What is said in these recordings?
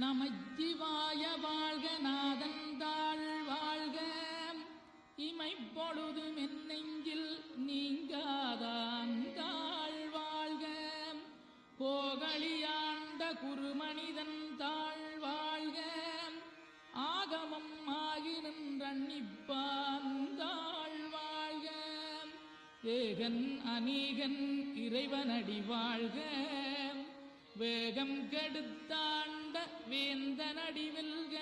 நமச்சிவாய வாழ்க நாதந்தாள் வாழ்க இமைப்பொழுதும் என் நெஞ்சில் நீங்காதாந்தாள் வாழ்க போகலியாண்ட குருமனிதன் தாழ் வாழ்க ஆகமம் ஆகி நின்றன்னிப்பாந்தாள் வாழ்க ஏகன் அநீகன் இறைவனடி வாழ்க வேகம் கெடுத்தாண்ட வேந்தனடி வெல்க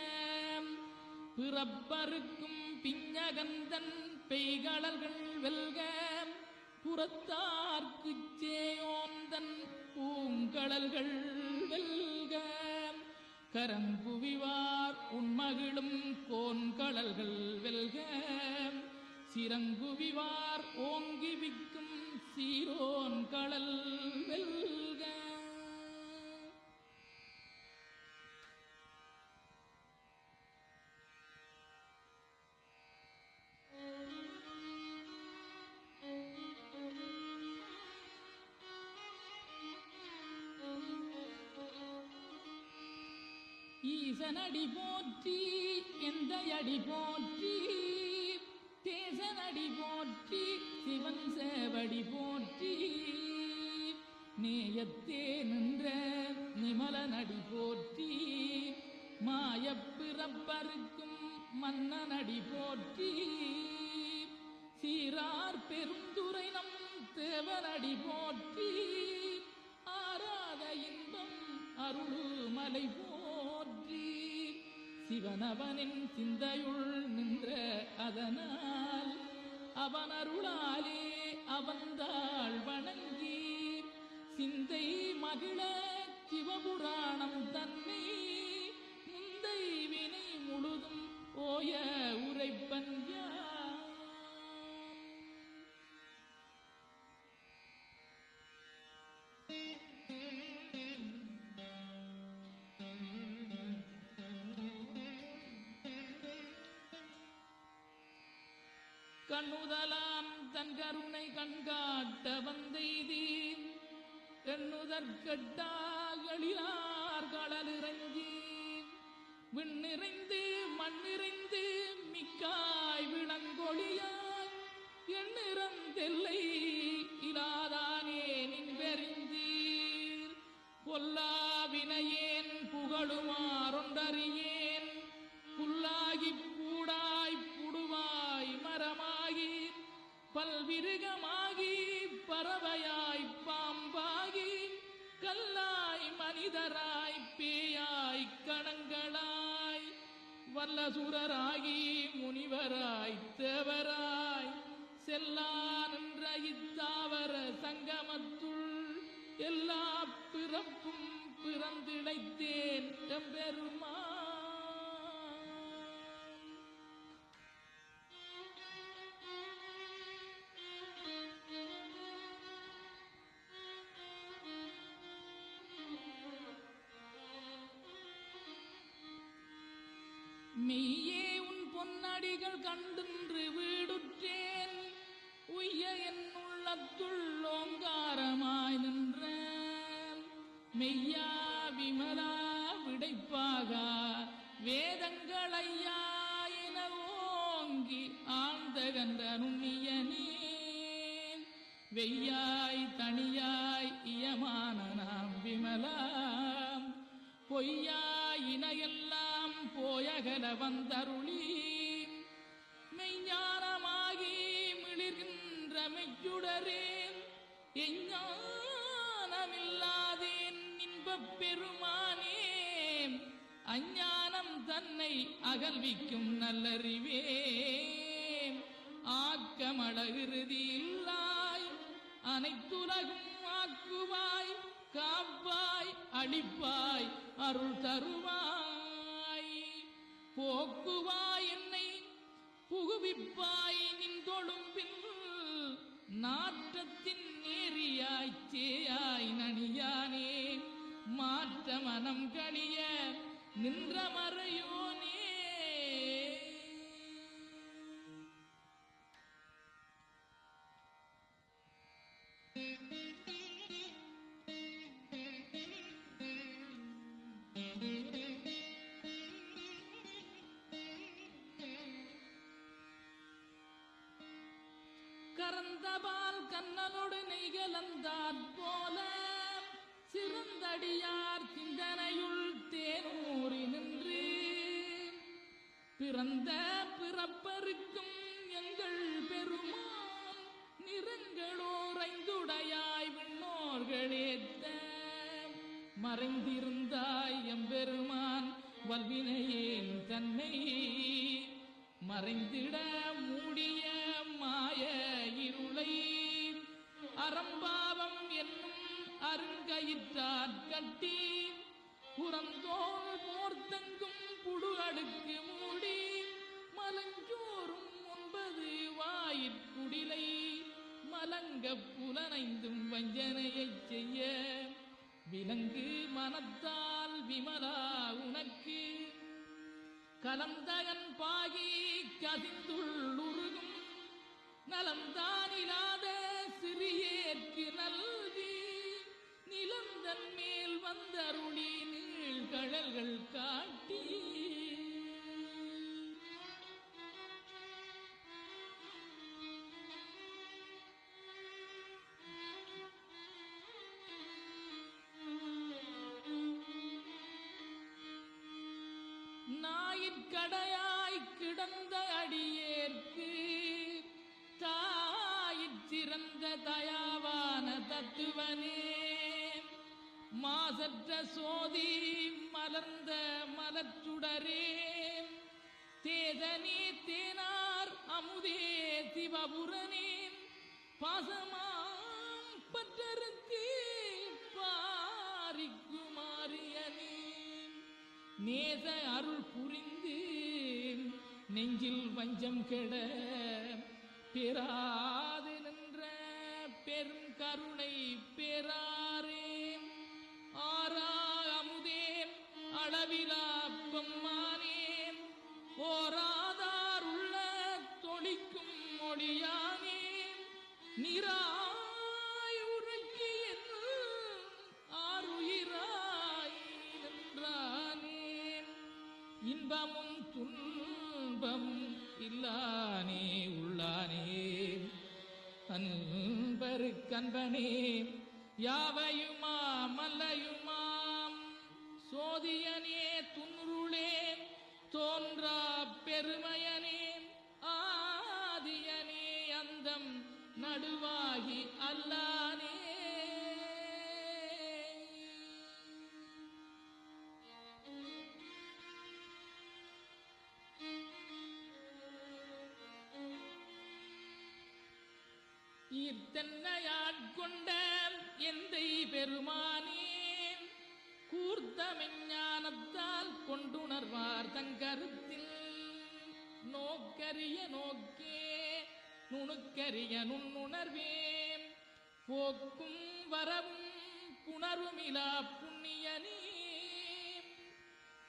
பிறப்பருக்கும் பிஞகந்தன் பெய்களர்கள் வெல்க புறத்தார்க்குச் சேயோந்தன் பூங்கடல்கள் வெல்க கரங்குவிவார் உண்மகிழும் கோன்கடல்கள் வெல்க சிறங்குவிவார் ஓங்கி விக்கும் சீரோன் கடல் வெல்க. ஈசனடி போற்றி எந்தையடி போற்றி தேசனடி போற்றி சிவன் சேவடி போற்றி நேயத்தே நின்ற நிமலனடி போற்றி மாயப்பிறப்பருக்கும் மன்னனடி போற்றி சீரார் பெருந்துரை நம் தேவனடி போற்றி ஆராத இன்பம் அருளுமலை போற்றி சிவனவனின் சிந்தையுள் நின்ற அதனால் அவன் அருளாலே அவந்தாள் வணங்கி சிந்தை மகிழ சிவபுராணம் தன்னை முந்தை வினை முழுதும் ஓய உரைப்பன் கண்ணுதலாம் தன் கருணை கண்காட்ட வந்தெய்தி எண்ணுதற்கட்டாகளிலார் கடலிறங்கி விண்ணிறைந்து மண்ணிறைந்து மிக்காய் விளங்கொழியாய் எண்ணிறந்தெல்லை இலாதானே நின்பெறிந்தீர் பொல்லா வினையேன் புகழுமாறொன்றறியேன் புல்லாகி பூடாய் புடுவாய் மரமாகி பல்விருகமாகி பறவையாய் பாம்பாகி கல்லாய் மனிதராய் பேயாய் கணங்களாய் வல்லசுரராகி முனிவராய் தேவராய் செல்லா நின்ற இத்தாவர சங்கமத்துள் எல்லா பிறப்பும் பிறந்திழைத்தேன் எம்பெருமான். மெய்யே உன் பொன்னடிகள் கண்டின்று வீடுற்றேன் உய்ய என் உள்ளத்துள் ஓங்காரமாய் நின்ற மெய்யா விமலா விடைப்பாக வேதங்களையா என ஓங்கி ஆழ்ந்த கன்ற நுண்ணியனே வெய்யாய் தனியாய் இயமான நாம் விமலா பொய்யாயினையெல்லாம் போயகல வந்தருளி மெய்ஞானமாகி மிளிர்கின்ற மெய்யுடரேன் எஞ்ஞானமில்லாதேன் இன்பப் பெருமானே அஞ்ஞானம் தன்னை அகல்விக்கும் நல்லறிவே ஆக்கமழகிருதி இல்லாய் அனைத்துலகும் ஆக்குவாய் காப்பாய் அளிப்பாய் அருள் தருவாய் போக்குவாய் என்னை புகுவிப்பாய் நின் தொழும்பில் நாற்றத்தின் நேரியாய் சேயாய் நனியானே மாற்ற மனம் கணிய நின்ற மறையோனே. கறந்தபால் கண்ணனோடு நெய்கலந்தாற் போல சிறந்தடியார் சிந்தனையுள் தேனூறி நின்று பிறந்த பிறப்பருக்கும் எங்கள் பெருமான் நிறங்களோரைந்துடையாய் விண்ணோர்களேத்த மறைந்திருந்தாய் எம்பெருமான் வல்வினையேன் தன்னை மறைந்திட மூடிய மாய இருளை அறம்பாவம் என்னும் அருங்கயிற்றாற் கட்டி புறந்தோல் போர்த்தங்கும் புடு அடுக்கு மூடி மலஞ்சோறும் 9 வாயிற்குடிலை மலங்க புலனைந்தும் வஞ்சனையைச் செய்ய விலங்கு மனத்தால் விமலா உனக்கு கலந்தகன் பாகி கசிந்துள்ளுருகும் நலந்தானிலாத சிறியேற்கு நல்கி நிலந்தன் மேல் வந்தருளி நீழ்கழல்கள் காட்டி நாயிற்கடையாய் கிடந்த அடியேற்கு தாயிற் சிறந்த தயாவான தத்துவனே மாசற்ற சோதி மலர்ந்த மலச்சுடரே தேதனே தேனார் அமுதே சிவபுரனே பாசமாம் பற்றருக்கு பாரிக்குமாரியனே நேச அருள் புரிந்து நெஞ்சில் வஞ்சம் கெட பெறாது நின்ற பெரும் கருணை பெறாரே ஆரா அமுதே அளவிலா பெம்மானே ஓராதார் உள்ள தொழிக்கும் மொழியானே நிராய் உருக்கி ஆறுயிராய் நின்றானே இன்பமும் துன்பம் இல்லானே உள்ளானே அன்பருக்கன்பனே யாவையுமாம் மல்லையுமாம் சோதியனே துன்றுளே தோன்றா பெருமையனே ஆதியனே அந்தம் நடுவாகி அல்லானே ஈர்த்தன்னையாட்கொண்ட எந்தை பெருமானே கூர்த்தமெஞ்ஞானத்தால் கொண்டுணர்வார் தங்கருத்தில் நோக்கரிய நோக்கே நுணுக்கரிய நுண்ணுணர்வே போக்கும் வரவும் புணர்வுமிலா புண்ணியனே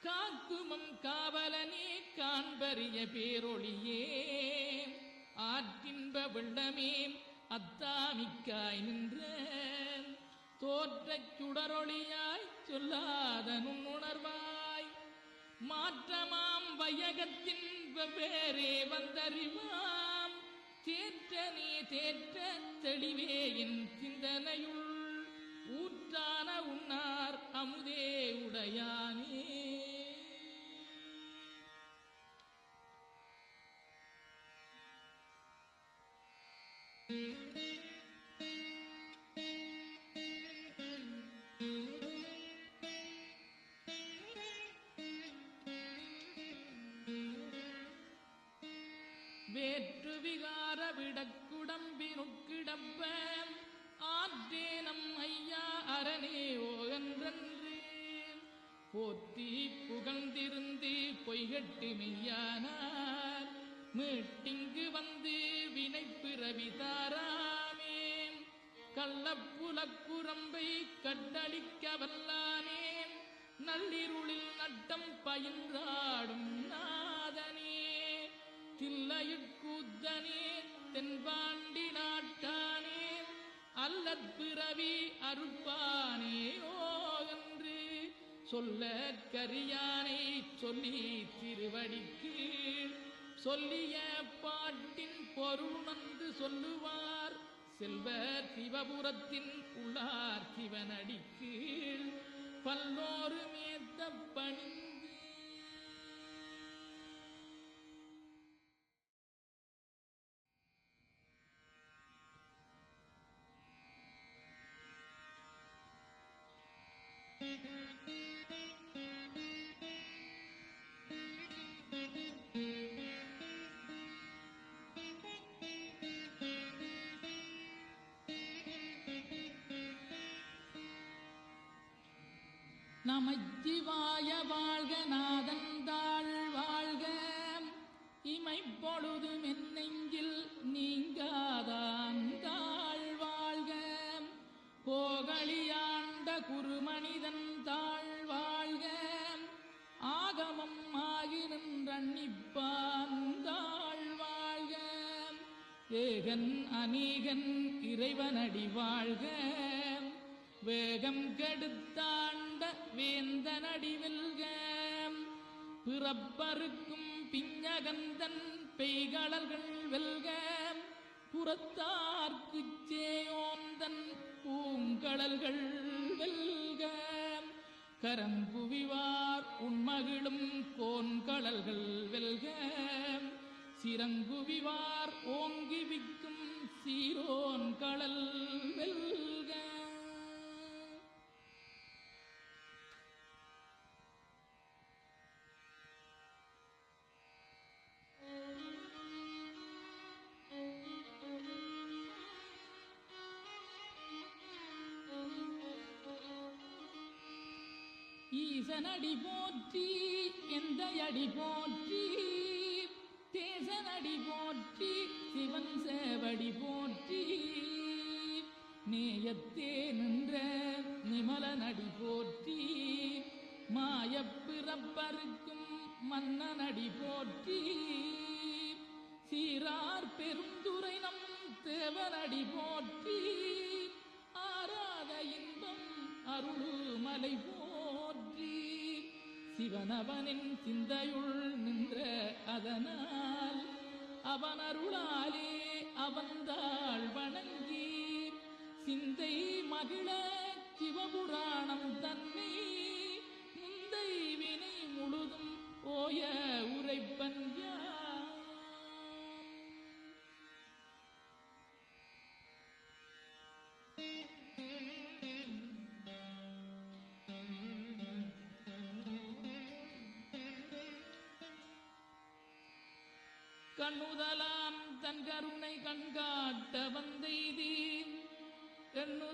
காக்குமம் காவலனே காண்பரிய பேரொளியே ஆற்றின்ப வெள்ளமே அத்தாமிக்காய் நின்ற தோற்றச் சுடரொளியாய் சொல்லாத நுண்ணுணர்வாய் மாற்றமாம் வையகத்தின் வெவ்வேறே வந்தறிவாம் தேற்றனே தேற்ற தெளிவே என் சிந்தனையுள் ஊற்றான உன்னார் அமுதே உடையானே வேற்று விகார விடக்குடம்பினுக்கிடப்ப ஆற்றேனம் ஐயா அரணேயோ என்றன்று போற்றி புகழ்ந்திருந்து பொய்கட்டு மெய்யானார் மீட்டிங்கு வந்து வினைப்பிறவி தாராமே கள்ளப்புலக்குரம்பை கட்டளிக்க வல்லானே நள்ளிருளில் நட்டம் பயின்றாடும் நாதனே தில்லையுட்கூத்தனே தென்பாண்டி நாட்டானே அல்லற் பிறவி அருட்பானே ஓகன்று சொல்ல கரியானை சொல்லி திருவடிக்கு சொல்லிய பாட்டின் பொருள் நன்று சொல்லுவார் செல்வர் சிவபுரத்தின் உள்ளார் சிவனடி கீழ் பல்லோரு மேத்த பணிந்து நமச்சிவாய வாழ்க நாதந்தாள் வாழ்க இமைப்பொழுதும் என் நெஞ்சில் நீங்காதாந்தாள் வாழ்க கோகலியாண்ட குருமனிதன் தாழ் வாழ்க ஆகமம் ஆகி நின்றன்னிப்பாந்தாள் வாழ்க ஏகன் அநீகன் இறைவனடி வாழ்க வேகம் கெடுத்தாண்ட வேந்தனடி வெல்க பிறப்பருக்கும் பிஞகந்தன் பெய்களர்கள் வெல்க புறத்தார்க்குச் சேயோந்தன் பூங்கடல்கள் வெல்க கரங்குவிவார் உண்மகிழும் கோன்கடல்கள் வெல்க சிறங்குவிவார் ஓங்கி விக்கும் சீரோன் கடல் வெல்க. ஈசனடி போற்றி எந்தையடி போற்றி தேசனடி போற்றி சிவன் சேவடி போற்றி நேயத்தே நின்ற நிமலனடி போற்றி மாயப்பிறப்பருக்கும் மன்னனடி போற்றி சீரார் பெருந்துரை நம் தேவனடி போற்றி ஆராத இன்பம் அருளுமலை போற்றி சிவனவனின் சிந்தையுள் நின்ற அதனால் அவன் அருளாலே அவந்தாள் வணங்கி சிந்தை மகிழ சிவபுராணம் தன்னை முந்தை வினை முழுதும் ஓய உரைப்பன் கண்ணுதலாம் தன் கருணை கண்காட்ட வந்தெய்தீன் எண்ணுதற்கட்டாகளிலார்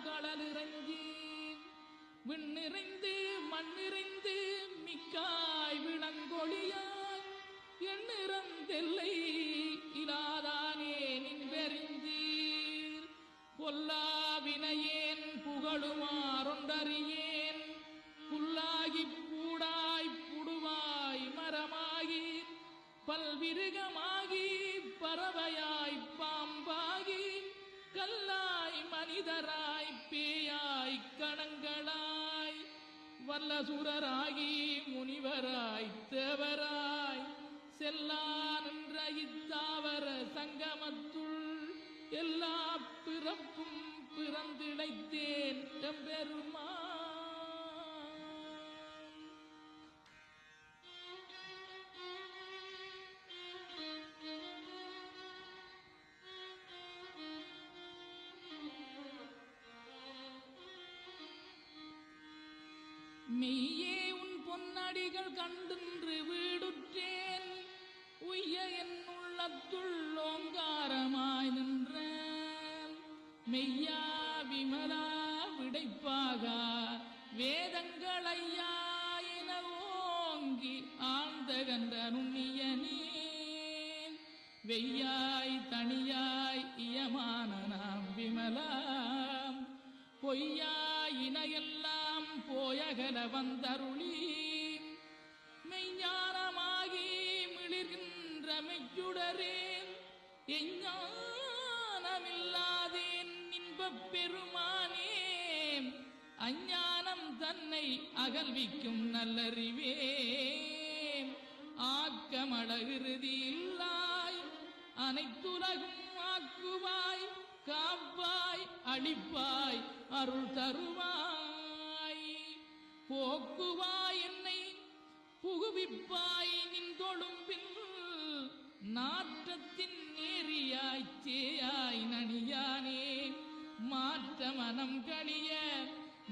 கடலிறங்கி விண்ணிறைந்து மண்ணிறைந்து மிக்காய் விளங்கொழியாய் எண்ணிறந்தெல்லை இலாதானே நின்பெறிந்தீர் பொல்லாவினையேன் புகழுமாறொன்றறியேன் புல்லாகி பூடாய் புடுவாய் மரமாகி பல்விருகமாகி பறவையாய் பாம்பாகி கல்லாய் மனிதராய் பேயாய் கணங்களாய் வல்லசுரராகி முனிவராய் தேவராய் செல்லா நின்ற இத்தாவர சங்கமத்துள் எல்லா பிறப்பும் பிறந்திழைத்தேன் எம்பெருமா. மெய்யே உன் பொன்னடிகள் கண்டின்று வீடுற்றேன் உய்ய என் உள்ளத்துள் ஓங்காரமாய் நின்ற மெய்யா விமலா விடைப்பாக வேதங்களையா என ஓங்கி ஆழ்ந்தகன்ற நுண்ணியனே வெய்யாய் தனியாய் இயமான நாம் விமலா பொய்யாயினையெல்லாம் போயகல வந்தருளி மெய்ஞானமாகி மிளிர்கின்ற மெய்ச்சுடரே எஞ்ஞானமில்லாதேன் இன்பப் பெருமானே அஞ்ஞானம் தன்னை அகல்விக்கும் நல்லறிவே ஆக்கமட இறுதி இல்லாய் அனைத்துலகும் ஆக்குவாய் காப்பாய் அளிப்பாய் அருள் தருவாய் போக்குவாய் என்னை புகுவிப்பாய் நின் தொழும்பில் நாற்றத்தின் நேரியாய் சேயாய் நனியானே மாற்ற மனம் கழிய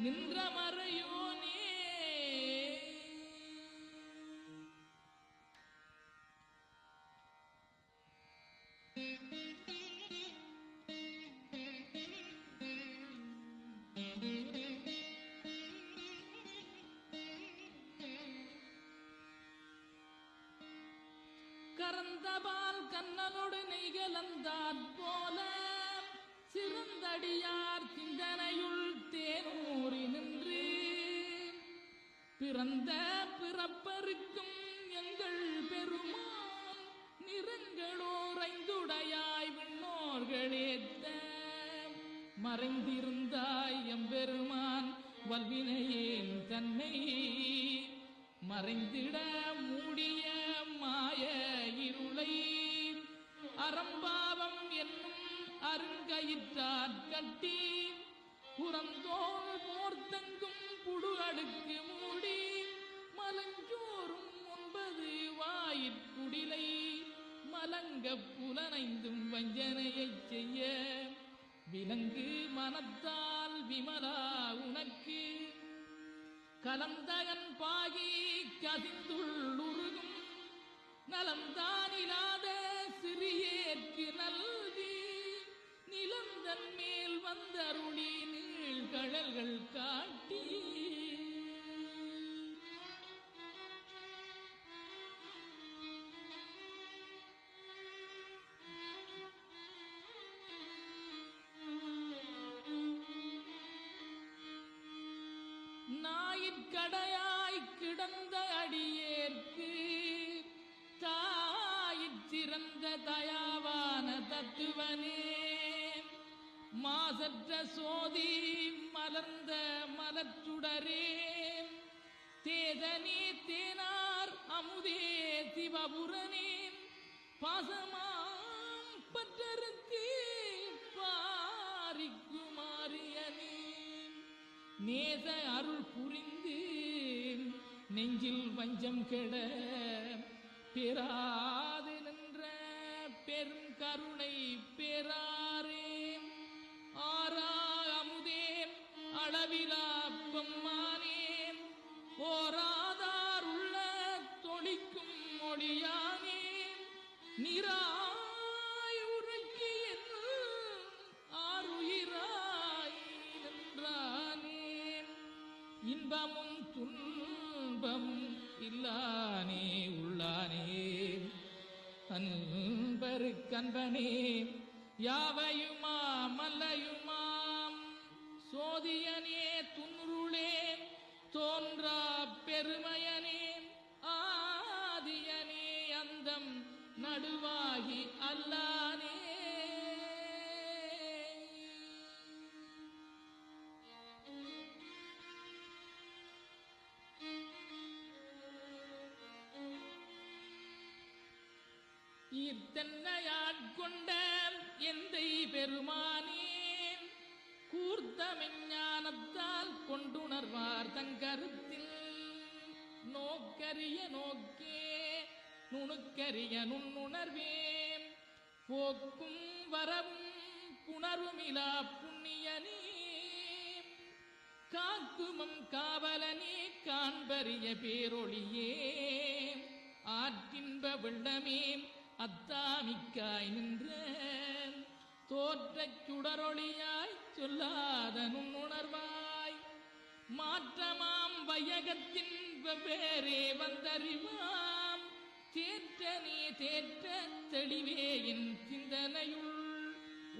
நின்ற மறையோனே. கரந்தபால் கண்ணனோடு நெய்கலந்தாற் போல சிறந்தடியார் சிந்தனையுள் தேனூறி நின்று பிறந்த பிறப்பருக்கும் எங்கள் பெருமான் நிறங்களோரைந்துடையாய் விண்ணோர்களேத்த மறைந்திருந்தாய் எம்பெருமான் வல்வினையேன் தன்னை மறைந்திட மூடிய மாய இருளை அறம்பாவம் என்னும் அருங்கயிற்றாற் கட்டி புறந்தோல் போர்த்தங்கும் புடு அடுக்கு மூடி மலஞ்சோறும் 9 வாயிற்குடிலை மலங்க புலனைந்தும் வஞ்சனையைச் செய்ய விலங்கு மனத்தால் விமலா உனக்கு கலந்தகன் பாகி கதிந்துள்ளுருகும் நலந்தானிலாத சிறியேற்கு நல்கி நிலந்தன் மேல் வந்தருளி நீழ்கழல்கள் காட்டி நாயிற்கடையாய் கிடந்த அடியேற்கு தாயிற் சிறந்த தயாவான தத்துவனே மாசற்ற சோதி மலர்ந்த மலச்சுடரே தேதனே தேனார் அமுதே சிவபுரனே பாசமாம் பற்றருக்கு பாரிக்குமாரியனே நேச அருள் புரிந்து நெஞ்சில் வஞ்சம் கெட பெறாது நின்ற பெரும் கருணை பெறாரே ஆரா அமுதே அளவிலா பெம்மானே ஓராதார் உள்ள தொழிக்கும் மொழியானே நிராய் உருக்கி ஆறுயிராய் நின்றானே இன்பமும் துன்பம் இல்லானே உள்ளானே அன்பருக்கன்பனே யாவையுமாம் அல்லையுமாம் சோதியனே துன்றுளே தோன்றா பெருமையனே ஆதியனே அந்தம் நடுவாகி அல்லானே ஈர்த்தன்னையாட்கொண்ட எந்தை பெருமானே கூர்த்த மெஞ்ஞானத்தால் கொண்டுணர்வார் தங்கருத்தில் நோக்கரிய நோக்கே நுணுக்கரிய நுண்ணுணர்வே போக்கும் வரவும் புணர்வுமிலா புண்ணியனே காக்குமம் காவலனே காண்பரிய பேரொளியே ஆற்றின்ப வெள்ளமே அத்தாமிக்காய் நின்ற தோற்றச் சுடரொளியாய் சொல்லாத நுண்ணுணர்வாய் மாற்றமாம் வையகத்தின் வெவ்வேறே வந்தறிவாம் தேற்றனே தேற்ற தெளிவே என் சிந்தனையுள்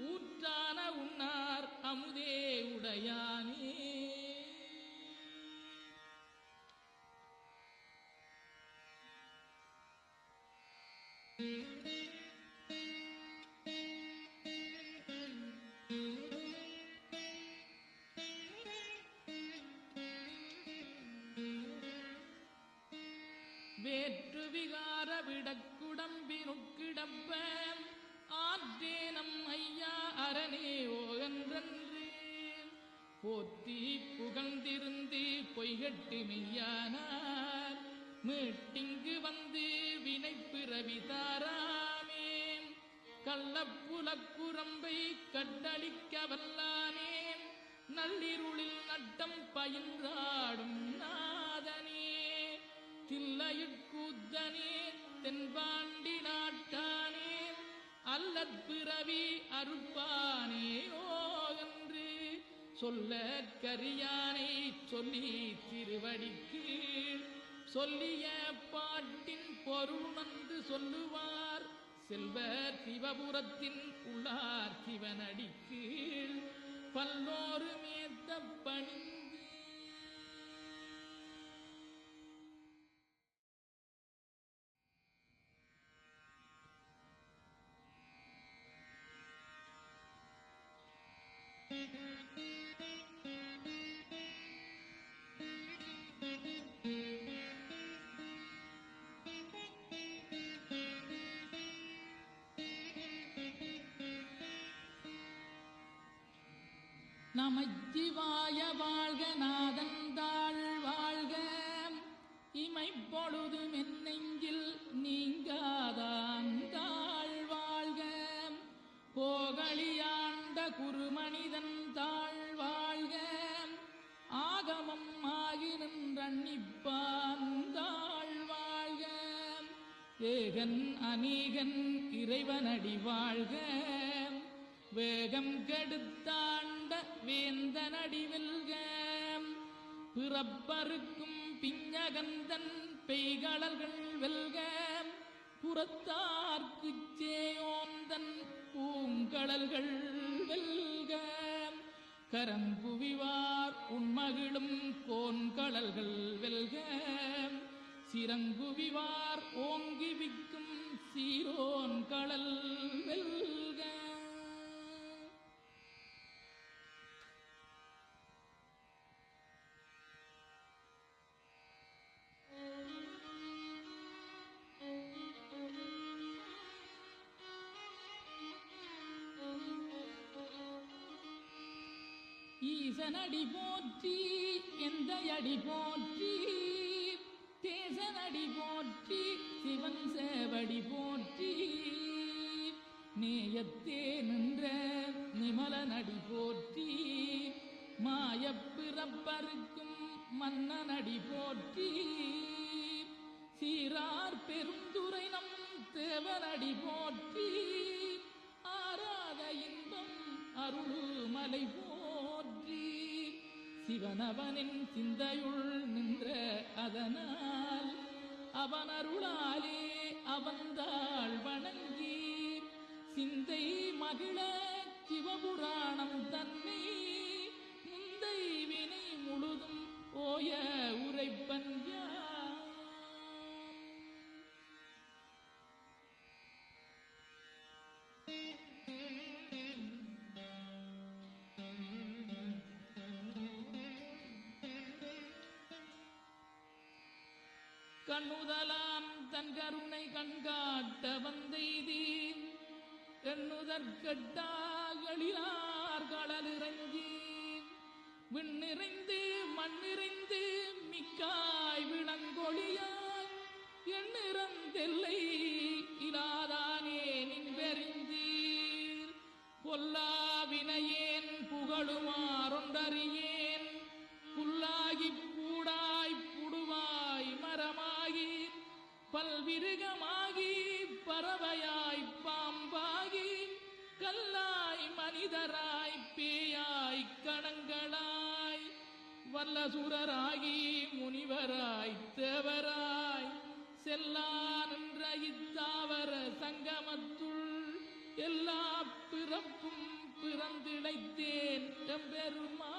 ஊற்றான உன்னார் அமுதே உடையானே வேற்று விகார விடக்குடம்பினுக்கிடப்ப கட்டு மெய்யானார் மீட்டிங்கு வந்து வினைப்பிறவி தாராமே கள்ளப்புலக்குரம்பை கட்டளிக்க வல்லானே நள்ளிருளில் நட்டம் பயின்றாடும் நாதனே தில்லையுட்கூத்தனே தென்பாண்டி நாட்டானே அல்லற் பிறவி அறுப்பானேயோ என்று சொல்ல கரியானை சொல்லி திருவடிக்கு சொல்லிய பாட்டின் பொருள் நன்று சொல்லுவார் செல்வர் சிவபுரத்தின் உள்ளார் சிவனடிக்கு பல்லோரு மேத்த பணிந்து நமச்சிவாய வாழ்க நாதந்தாள் வாழ்க இமைப்பொழுதும் என் நெஞ்சில் நீங்காதான் தாழ் வாழ்க போகலியாண்ட குருமனிதன் தாழ் வாழ்க ஆகமம் ஆகி நின்றன்னிப்பான் தாழ் வாழ்க ஏகன் அநேகன் இறைவனடி வாழ்க வேகம் கெடுத்தாண்ட வேந்தனடி வெல்க பிறப்பருக்கும் பிஞ்சகந்தன் பெய்களர்கள் வெல்க புறத்தார்க்குச் சேயோந்தன் பூங்கடல்கள் வெல்க கரங்குவிவார் உண்மகிழும் கோன்கடல்கள் வெல்க சிறங்குவிவார் ஓங்கிவிக்கும் சீரோன் கடல் வெல்க. ஈசனடி போற்றி எந்தையடி போற்றி தேசனடி போற்றி சிவன் சேவடி போற்றி நேயத்தே நின்ற நிமலனடி போற்றி மாயப்பிறப்பருக்கும் மன்னனடி போற்றி சீரார் பெருந்துரை நம் தேவனடி போற்றி ஆராத இன்பம் அருளுமலை போற்றி சிவனவனின் சிந்தையுள் நின்ற அதனால் அவன் அருளாலே அவந்தாள் வணங்கி சிந்தை மகிழ சிவபுராணம் தன்னை முந்தை வினை முழுதும் ஓய உரைப்பஞ்சா கண்ணுதலாம் தன் கருணை கண்காட்ட வந்தெய்தி எண்ணுதற்கட்டாகளிலார் கடலிறங்கி விண்ணிறைந்து மண்ணிறைந்து மிக்காய் விளங்கொழியாய் எண்ணிறந்தெல்லை இலாதானே நின்பெறிந்தீர் பொல்லா வினையேன் புகழுமாறொன்றறியேன் புல்லாகி பூடாய் புடுவாய் மரமாகி பல்விருகமாகி பறவையாய் பாம்பாகி கல்லாய் மனிதராய் பேயாய் கணங்களாய் வல்லசுரராகி முனிவராய் தேவராய் செல்லா நின்ற இத்தாவர சங்கமத்துள் எல்லா பிறப்பும் பிறந்திழைத்தேன் எம்பெருமா.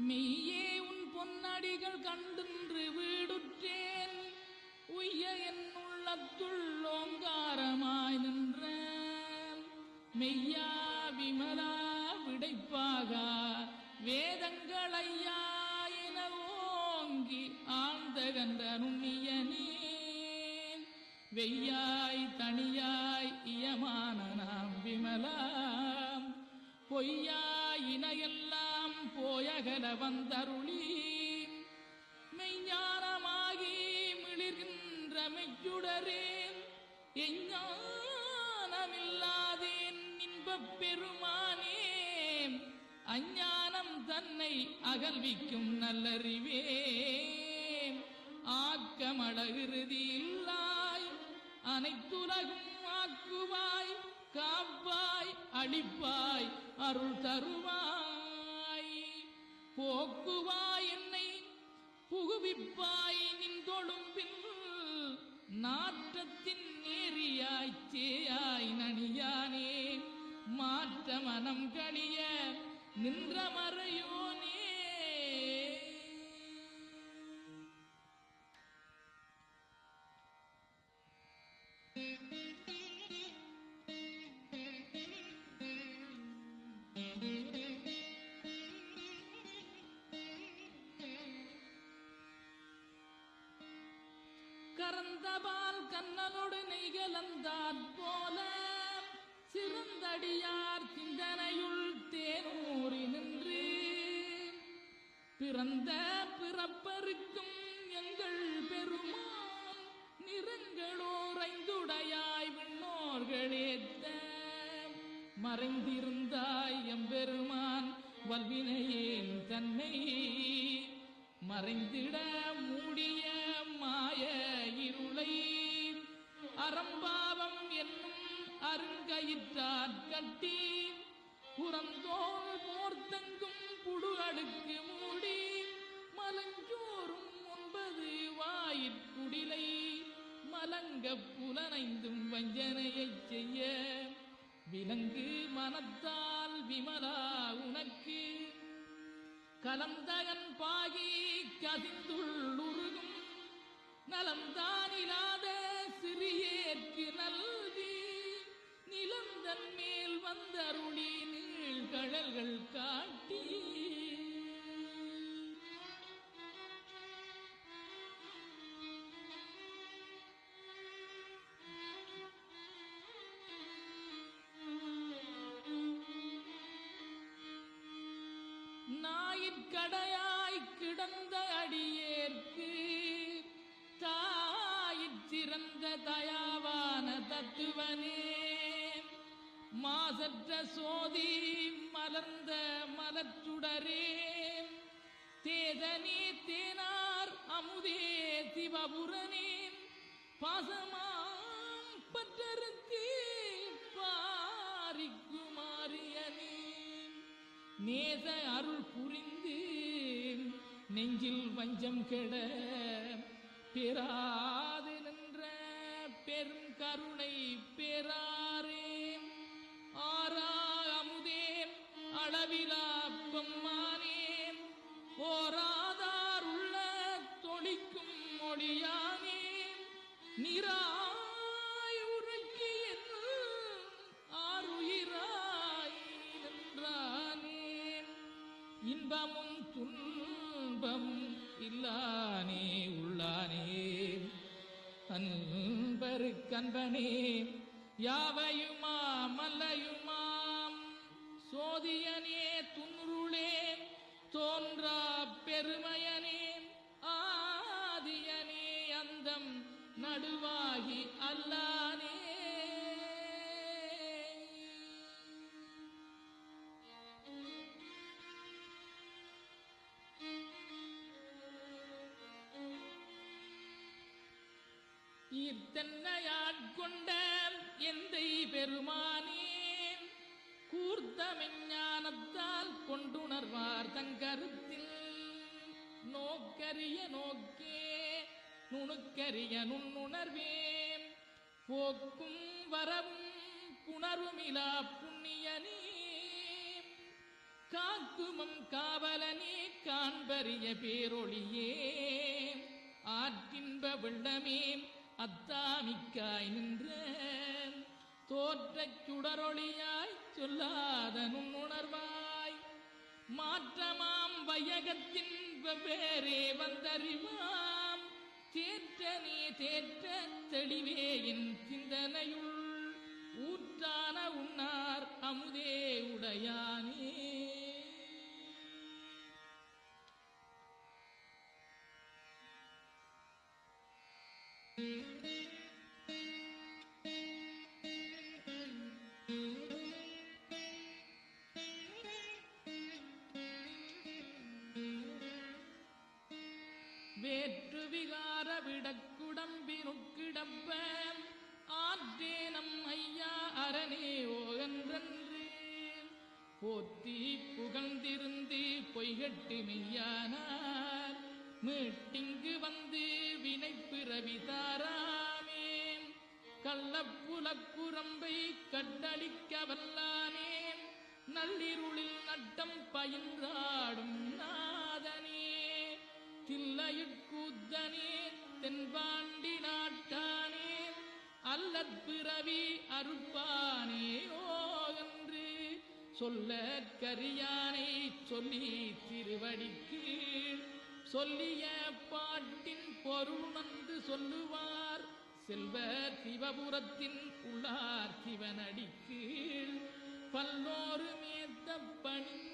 மெய்யே உன் பொன்னடிகள் கண்டின்று வீடுற்றேன் உய்ய என் உள்ளத்துள் ஓங்காரமாய் நின்ற மெய்யா விமலா விடைப்பாகா வேதங்கள் ஐயா என ஓங்கி ஆழ்ந்த கண்ட நுண்ணியனே வெய்யாய் தனியாய் இயமான நாம் விமலாம் பொய்யாய் இணையெல்லாம் போயகல வந்தருளி மெய்ஞானமாகி மிளிர்கின்ற மெய்யுடரேன் எஞ்ஞானமில்லாதேன் இன்பப் பெருமானே அஞ்ஞானம் தன்னை அகல்விக்கும் நல்லறிவே ஆக்கமழகிருதி இல்லாய் அனைத்துலகும் ஆக்குவாய் காப்பாய் அளிப்பாய் அருள் தருவாய் போக்குவாய் என்னை புகுவிப்பாய் நின் தொழும்பில் நாற்றத்தின் நேரியாய் சேயாய் நனியானே மாற்ற மனம் கழிய நின்ற மறையோனே கரந்தபால் கண்ணனோடு நெய்கலந்தாற் போல சிறந்தடியார் சிந்தனையுள் தேனூறி நின்று பிறந்த பிறப்பருக்கும் எங்கள் பெருமான் நிறங்களோரைந்துடையாய் விண்ணோர்களேத்த மறைந்திருந்தாய் எம்பெருமான் வல்வினையேன் தன்னை மறைந்திட மூடிய மாய இருளை அறம்பாவம் என்னும் அருங்கயிற்றாற் கட்டி புறந்தோல் போர்த்தங்கும் புடு அடுக்கு மூடி மலஞ்சோறும் 9 வாயிற்குடிலை மலங்க புலனைந்தும் வஞ்சனையைச் செய்ய விலங்கு மனத்தால் விமலா உனக்கு கலந்தகன் பாகி கதிந்துள்ளுருகும் நலம்தானிலாத சிறியேற்கு நல்கி நிலந்தன் மேல் வந்தருளி நீழ்கழல்கள் காட்டி நாயிற்கடையாய் கிடந்த அடியேற்கு தாயிறந்த தயாவான தத்துவனே மாசற்ற சோதி மலர்ந்த மலச்சுடரே தேதனே தேனார் அமுதே சிவபுரனே பாசமாம் பற்றருக்கு பாரிக்குமாரியனே நேச அருள் புரிந்து நெஞ்சில் வஞ்சம் கெட பெறாது நின்ற பெரும் கருணை பெறாரே ஆரா அமுதே அளவிலா பெம்மானே ஓராதார் உள்ள தொழிக்கும் மொழியானே நிராய் உருக்கி ஆறுயிராய் நின்றானே இன்பமும் துன்பம் இல்லானே உள்ளானே அன்பருக்கன்பனே யாவையுமா மல்லையுமாம் சோதியனே துன்றுளே தோன்றா பெருமையனே ஆதியனே அந்தம் நடுவாகி அல்லானே ஈர்த்தன்னையாட்கொண்ட எந்தை பெருமானே கூர்த்தமெஞ்ஞானத்தால் கொண்டுணர்வார் தங்கருத்தில் நோக்கரிய நோக்கே நுணுக்கரிய நுண்ணுணர்வே போக்கும் வரவும் புணருமிலா புண்ணியனே காக்குமம் காவலனே காண்பரிய பேரொளியே ஆற்றின்ப வெள்ளமே அத்தாமிக்காய் நின்ற தோற்றச் சுடரொளியாய் சொல்லாத நுண்ணுணர்வாய் மாற்றமாம் வையகத்தின் வெவ்வேறே வந்தறிவாம் தேற்றனே தேற்ற தெளிவே என் சிந்தனையுள் ஊற்றான உன்னார் அமுதே உடையானே. வேற்று விகார விடக்குடம்பினுட்கிடப்ப ஆற்றேனம் ஐயா அரணேவோ என்றன்று போத்தி புகழ்ந்திருந்து பொய்கட்டு மெய்யானார் மீட்டிங்கு வந்து வினை பிறவி தாராமே கள்ளப்புலக்குரம்பை கட்டளிக்க வல்லானே நள்ளிருளில் நட்டம் பயின்றாடும் நாதனே தில்லையுட்கூத்தனே தென்பாண்டி நாட்டானே அல்லற் பிறவி அருட்பானே ஓ என்று சொல்ல கரியானை சொல்லி திருவடிக்கு சொல்லிய பாட்டின் பொருள் வந்து சொல்லுவார் செல்வ சிவபுரத்தின் உள்ளார் சிவனடிக்கு பல்லோரு மேத்த பணிந்து.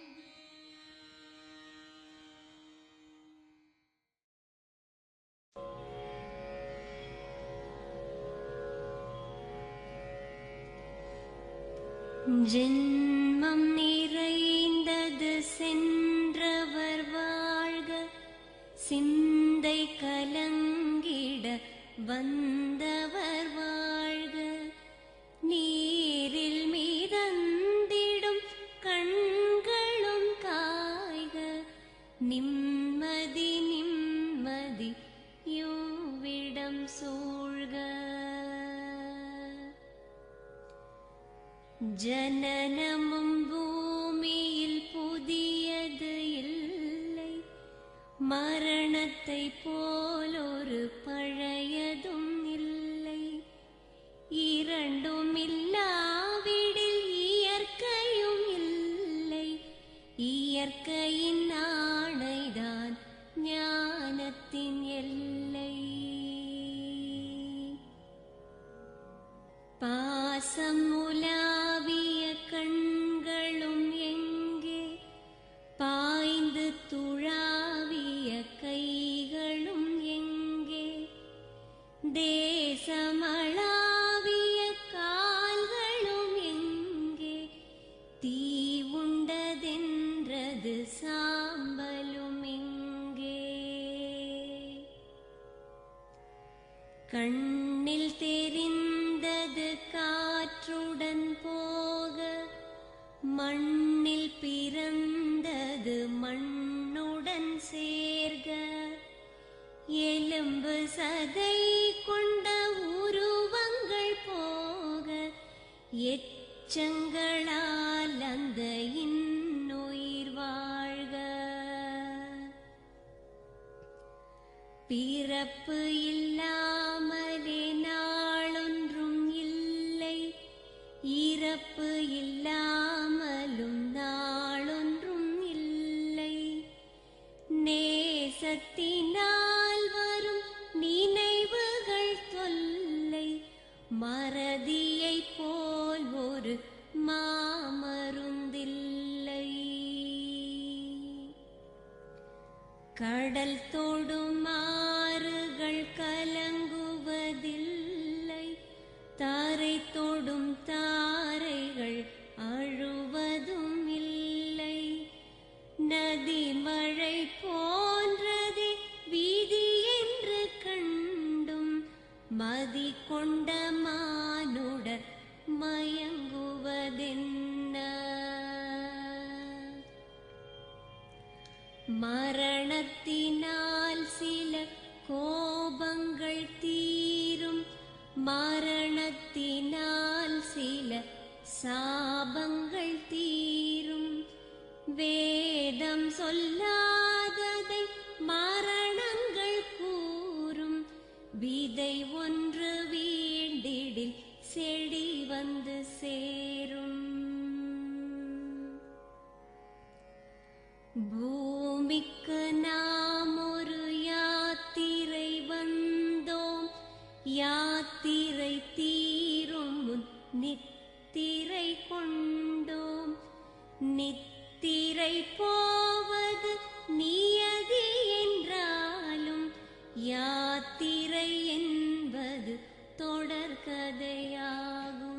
ஜென்மம் நிறைந்தது சென்றவர் வாழ்க சிந்தை கலங்கிட வந்தவர் வாழ்க நீரில் மிதந்திடும் கண்களும் காய்க நிம்மதி நிம்மதி யோவிடம் சூழ்க. ஜனனமும் பூமியில் புதியது இல்லை மரணத்தை போலொரு பழையதும் இல்லை இரண்டும் இல்லாவிடில் இயற்கையும் இல்லை இயற்கையின் ஆணைதான் ஞானத்தின் எல்லை. பாசம் உலாவிய கண்களும் எங்கே பாய்ந்து துழாவிய கைகளும் எங்கே தேசமளாவிய கால்களும் எங்கே தீ உண்டதென்றது சாம்பலும் எங்கே. கண்ணில் தெரிந்தது காற்றுடன் போக மண்ணில் பிறந்தது மண்ணுடன் சேர்க எலும்பு சதை கொண்ட உருவங்கள் போக எச்சங்களால் அந்த இன்னுயிர் வாழ்க. பிறப்பு இல்லாமலே நாளொன்றும் இல்லை இறப்பு இல்லாமலும் நாளொன்றும் இல்லை நேசத்தினால் வரும் நினைவுகள் தொல்லை மறதியை போல் ஒரு மாமருந்தில்லை. கடல் தொடும் ஆறுகள் கலங்குவதில்லை தாரை தொடும் தாரைகள் அழுவதும் இல்லை நதி மழை போன்றதே வீதி என்று கண்டும் மதி கொண்ட மானுடர் மயங்குவதென்ன. மரணத்தினால் சில கோபங்கள் தீரும் மரணத்தினால் சில சாபங்கள் தீரும் வேதம் சொல்லாததை மரணங்கள் கூறும் விதை ஒன்று வீண்டிடில் செடி வந்து சேரும். கொண்டோம். நித்திரை போவது நியதி என்றாலும் யாத்திரை என்பது தொடர்கதையாகும்.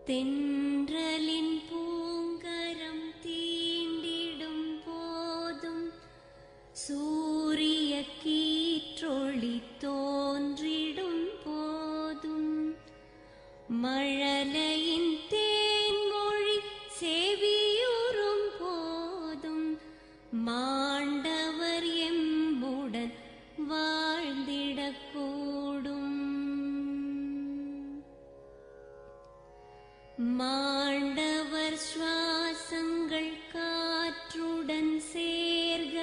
தென்றலின் பூங்கரம் தீண்டிடும் போதும் சூரிய கீற்றொளி தோன்றிடும் போதும் மழலையின் தேன்மொழி செவியுறும் போதும் மாண்டவர் எம்முடன் வாழ்ந்திடக்கூடும். மாண்டவர் சுவாசங்கள் காற்றுடன் சேர்க,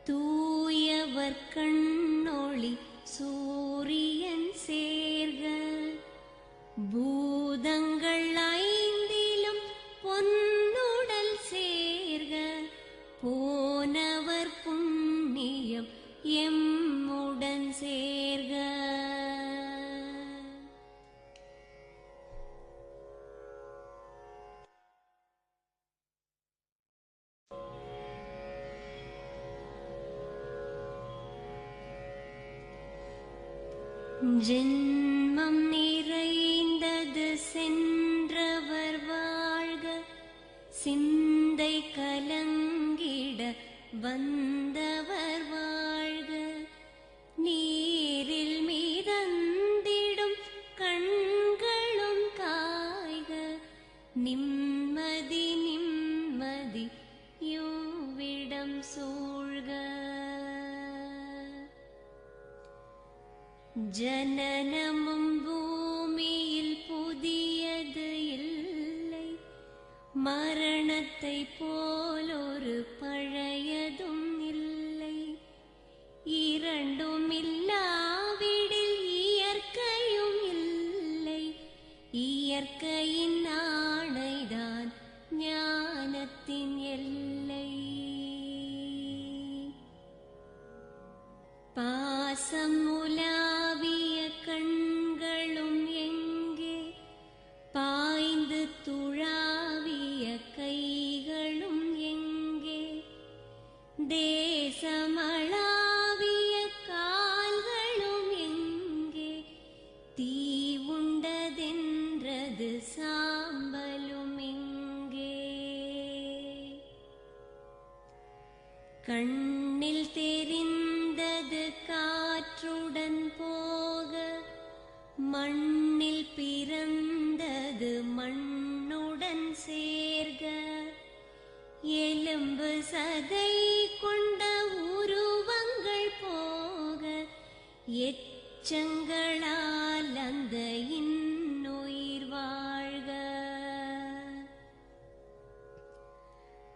தூயவர் கண்ணொளி சூரியன் சேர்க, பூதங்கள் ஐந்திலும் பொன்னுடல் சேர்க, போனவர் புண்ணியம் எம்முடன் சேர்க. ஜென்மம் நிறைந்தது சென்றவர் வாழ்க, சிந்தை கலங்கிட வந்தவர் வாழ்க, நீரில் மிதந்திடும் கண்களும் காய்க, நிம்மதி நிம்மதி யோவிடம் சூழ்க. ஜனனமும் பூமியில் புதியது இல்லை, மரணத்தை போலொரு பழையதும் இல்லை. இரண்டும் இல்லாவிடில் இயற்கையும் இல்லை, இயற்கையின் ஆணைதான் ஞானத்தின் எல்லை. பாசம் உலாவிய கண்களும் எங்கே, பாய்ந்து துழாவிய கைகளும் எங்கே, தேசமளாவிய கால்களும் எங்கே, தீ உண்டதென்றது சாம்பலும் எங்கே. கண்ணில் தெரிந்தது காற்றுடன் போக, மண்ணில் பிறந்தது மண்ணுடன் சேர்க, எலும்பு சதை கொண்ட உருவங்கள் போக, எச்சங்களால் அந்த இன்னுயிர் வாழ்க.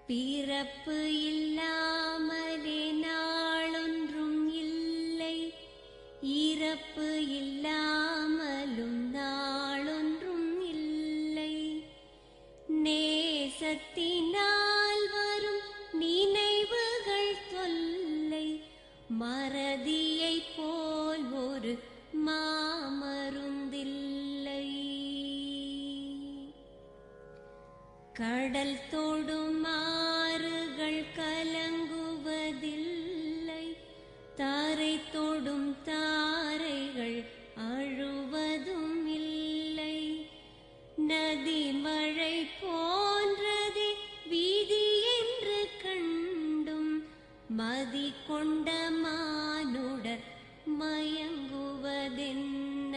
பிறப்பு இல்லாமலே நாளொன்றும் இல்லை, இறப்பு இல்லாமலும் நாளொன்றும் இல்லை. நேசத்தினால் வரும் நினைவுகள் தொல்லை, மறதியை போல் ஒரு மாமருந்தில்லை. கடல் தொடும் ஆறுகள் கலங்குவதில்லை, தாரை தொடும் தாரைகள் அழுவதும் இல்லை. நதி மழை போன்றதே வீதி என்று கண்டும், மதி கொண்ட மானுடர் மயங்குவதென்ன.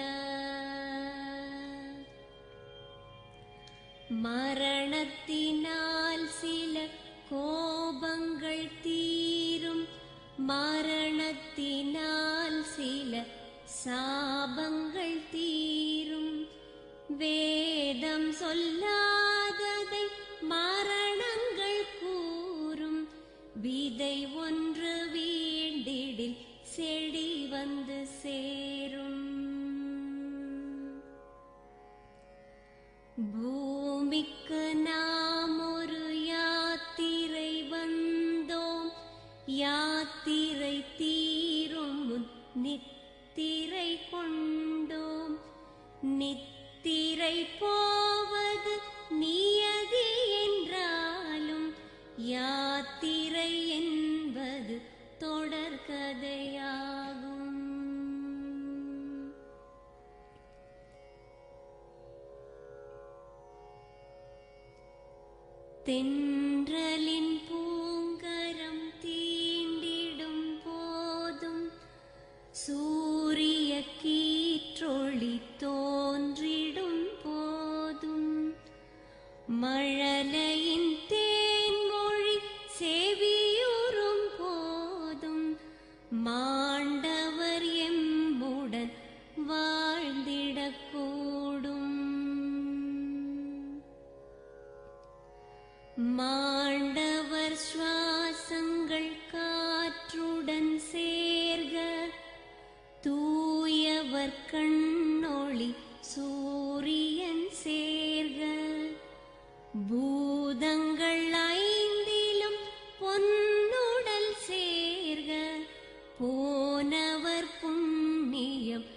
மரணத்தினால் சில கோபங்கள் தீரும், மரணத்தினால் சில சாபங்கள் தீரும். வேதம் சொல்லாததை மரணங்கள் கூறும், விதை ஒன்று வீண்டிடில் செடி வந்து சேரும். பூமிக்கு நாம் ஒரு யாத்திரை வந்தோம், யாத்திரை தீ நித்திரை கொண்டோம். நித்திரை போவது நியதி என்றாலும் யாத்திரை என்பது தொடர்கதையாகும். தென்றலின் பூங்கரம் தீண்டிடும் போதும் சூரிய கீற்றொளி தோன்றிடும் போதும் மழலையின் தேன்மொழி செவியுறும் போதும் மாண்டவர் எம்முடன் வாழ்ந்திடக்கூடும். மாண்டவர் சுவாசங்கள் காற்றுடன் சேர்க, தூயவர் கண்ணொளி சூரியன் சேர்க, பூதங்கள் ஐந்திலும் பொன்னுடல் சேர்க, போனவர் புண்ணியம்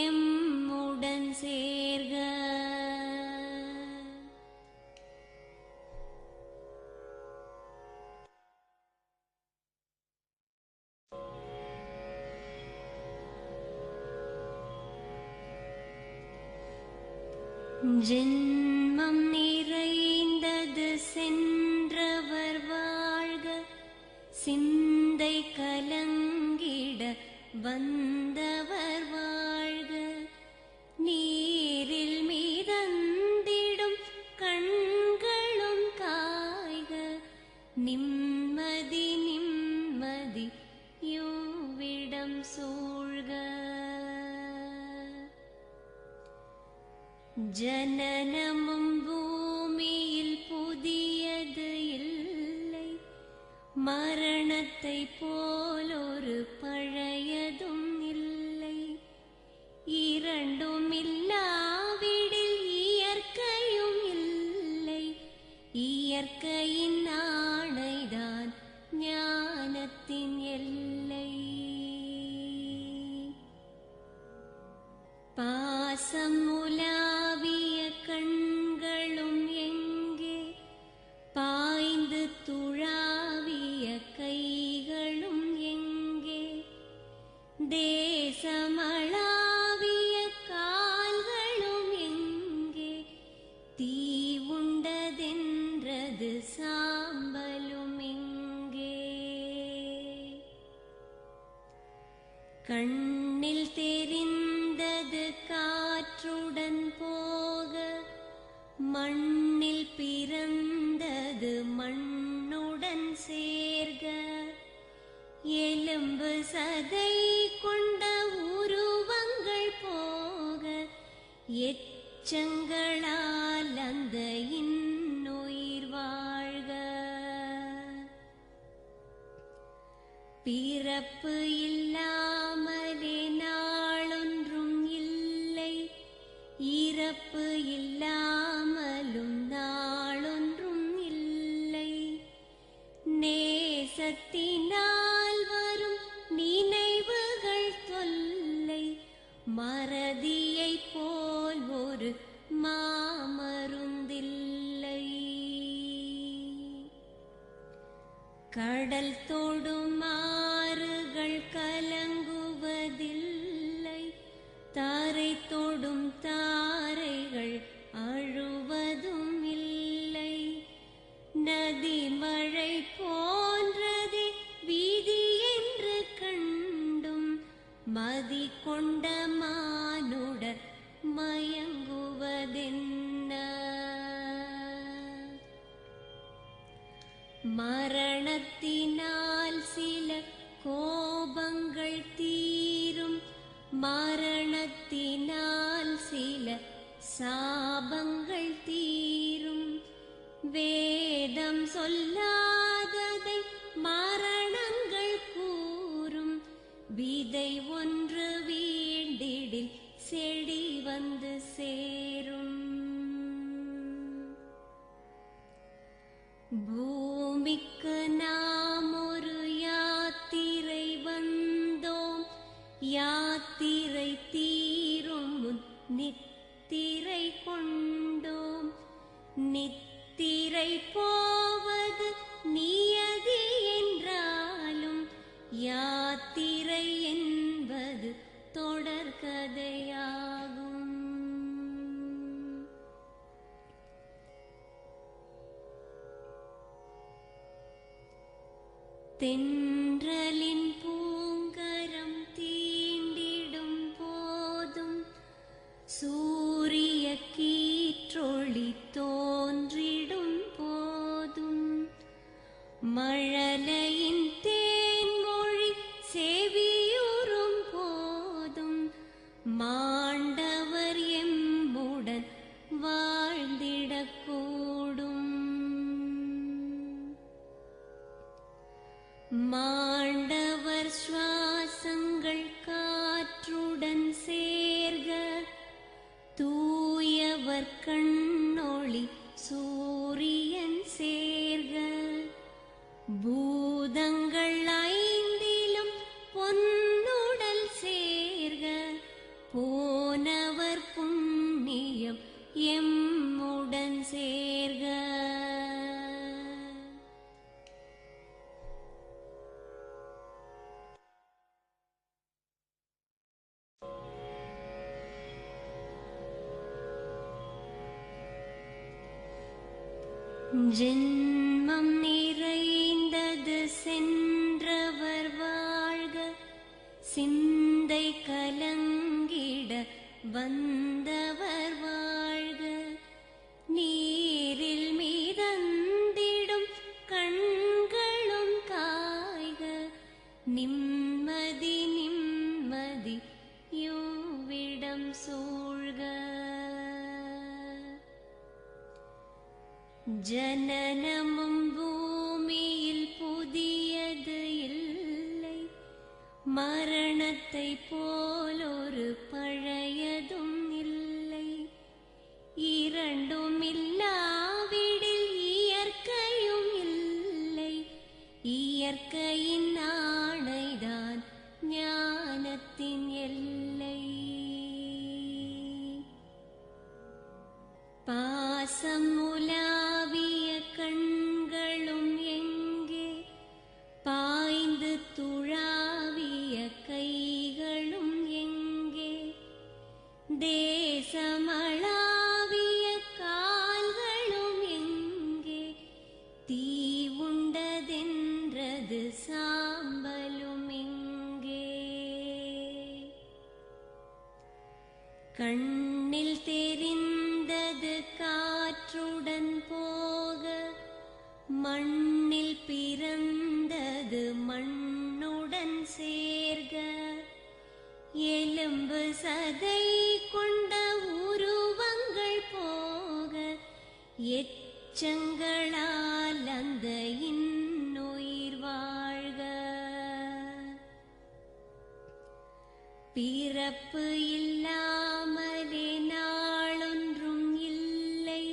எம்முடன் சேர்க. ஜென்மம் நிறைந்தது சென்றவர் வாழ்க, சிந்தை கலங்கிட வந்தவர் வாழ்க, நீரில் மிதந்திடும் கண்களும் காய்க, நிம்மதி நிம்மதி யோவிடம் சூழ்க. ஜனனமும் பூமியில் புதியது இல்லை, மரணத்தை போலொரு பழையதும் இல்லை. இரண்டும் இல்லாவிடில் இயற்கையும் இல்லை, இயற்கையின் ஆணைதான் ஞானத்தின் எல்லை. பாசம் உலாவிய கண்களும் எங்கே, பாய்ந்து துழாவிய கைகளும் எங்கே, தேசமளாவிய கால்களும் எங்கே, தீ உண்டதென்றது சாம்பலும் எங்கே. கண்ணில் தெரிந்தது காற்றுடன் போக, மண்ணில் பிறந்தது மண்ணுடன் சேர்க, எலும்பு சதை கொண்ட உருவங்கள் போக, எச்சங்களால் அந்த இன்னுயிர் வாழ்க. பிறப்பு இல்லாமலே நாளொன்றும் இல்லை, இறப்பு இல்லாமலும் நாளொன்றும் இல்லை. நேசத்தினால் வரும் நினைவுகள் தொல்லை, மறதியை போல் ஒரு மாமருந்தில்லை. கடல் தொடும் ஆறுகள் கலங்குவதில்லை, தாரை தொடும் தாரைகள் அழுவதும் இல்லை. நதி மழை போன்றதே வீதி என்று கண்டும், மதி கொண்ட மானுடர் மயங்குவதென்ன. மரணத்தினால் சில கோபங்கள் தீரும், மரணத்தினால் சில சாபங்கள் தீரும். வேதம் சொல்லாததை மரணங்கள் கூறும், விதை ஒன்று வீண்டிடில் செடி வந்து சேரும். பூமிக்கு நாம் ஒரு யாத்திரை வந்தோம், யாத்திரை கதையாகும். தென்றலின் பூங்கரம் தீண்டிடும் போதும் சூரிய கீற்றொளி தோன்றிடும் போதும் மழலையின் தேன்மொழி செவியுறும் போதும் மாண்டவர் எம்முடன் வாழ்ந்திடக்கூடும். மாண்டவர் சுவாசங்கள் காற்றுடன் சேர்க, தூயவர் கண்ணொளி சூரியன் சேர்க, பூதங்கள் ஐந்திலும் பொன்னுடல் சேர்க, போனவர் புண்ணியம் எம்முடன் சேர்க. ஜென்மம் நிறைந்தது சென்றவர் வாழ்க, சிந்தை கலங்கிட வந்தவர் வாழ்க, நீரில் மிதந்திடும் கண்களும் காய்க, நிம்மதி நிம்மதி யோவிடம் சூழ்க. ஜனனமும் பூமியில் புதியது இல்லை, மரணத்தை போலொரு பழையதும் இல்லை, இரண்டும் இல்லாவிடில் இயற்கையும் இல்லை, இயற்கையின் ஆணைதான் ஞானத்தின் எல்லை. பாசம் உலாவிய கண்களும் எங்கே, பாய்ந்து துழாவிய கைகளும் எங்கே, தேசமளாவிய கால்களும் எங்கே, தீ உண்டதென்றது சாம்பலும் எங்கே. கண்ணில் தெரிந்தது காற்றுடன் போக, மண்ணில் பிறந்தது மண்ணுடன் சேர்க, எலும்பு சதை கொண்ட உருவங்கள் போக, எச்சங்களால் அந்த இன்னுயிர் வாழ்க. பிறப்பு இல்லாமலே நாளொன்றும் இல்லை,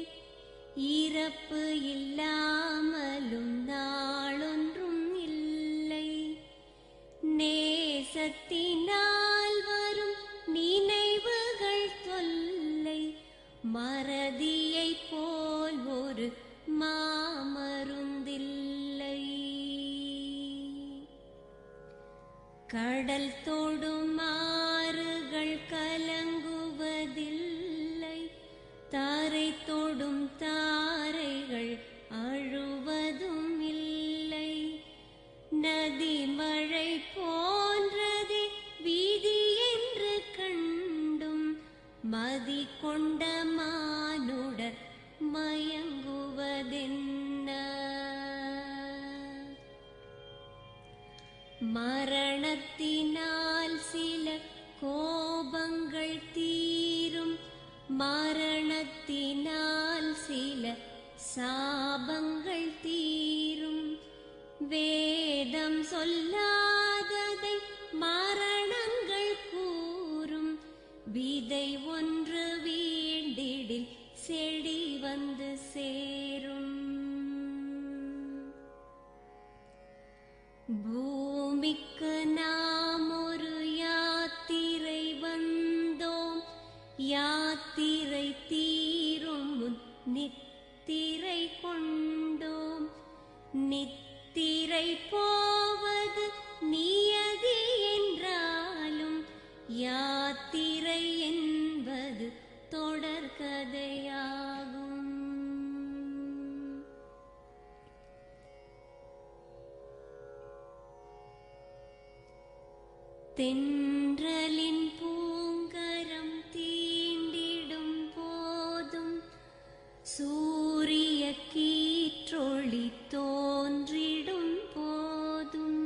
இறப்பு இல்லாமலும் நாளொன்றும் இல்லை, நேசத்தினால் வரும் நினைவுகள் தொல்லை, மறதியை போல் ஒரு மாமருந்தில்லை. கடல் தொடும் ஆறுகள் கலங்குவதில்லை, தாரை தொடும் தாரைகள் அழுவதும் இல்லை, நதி மழை போன்றதே வீதி என்று கண்டும் மதி கொண்ட மானுடர் மயங்குவதென்ன. மரணத்தினால் சில கோபங்கள் தீரும், மரணத்தினால் சில சாபங்கள் தீரும், வேதம் சொல்லாததை மரணங்கள் கூறும், விதை ஒன்று வீண்டிடில் செடி வந்து சேரும். பூமிக்கு நாம் ஒரு யாத்திரை வந்தோம், யாத்திரை தீரும் முன் நித்திரை கொண்டோம், நித்திரை போவது கதையாகும். தென்றலின் பூங்கரம் தீண்டிடும் போதும் சூரிய கீற்றொளி தோன்றிடும் போதும்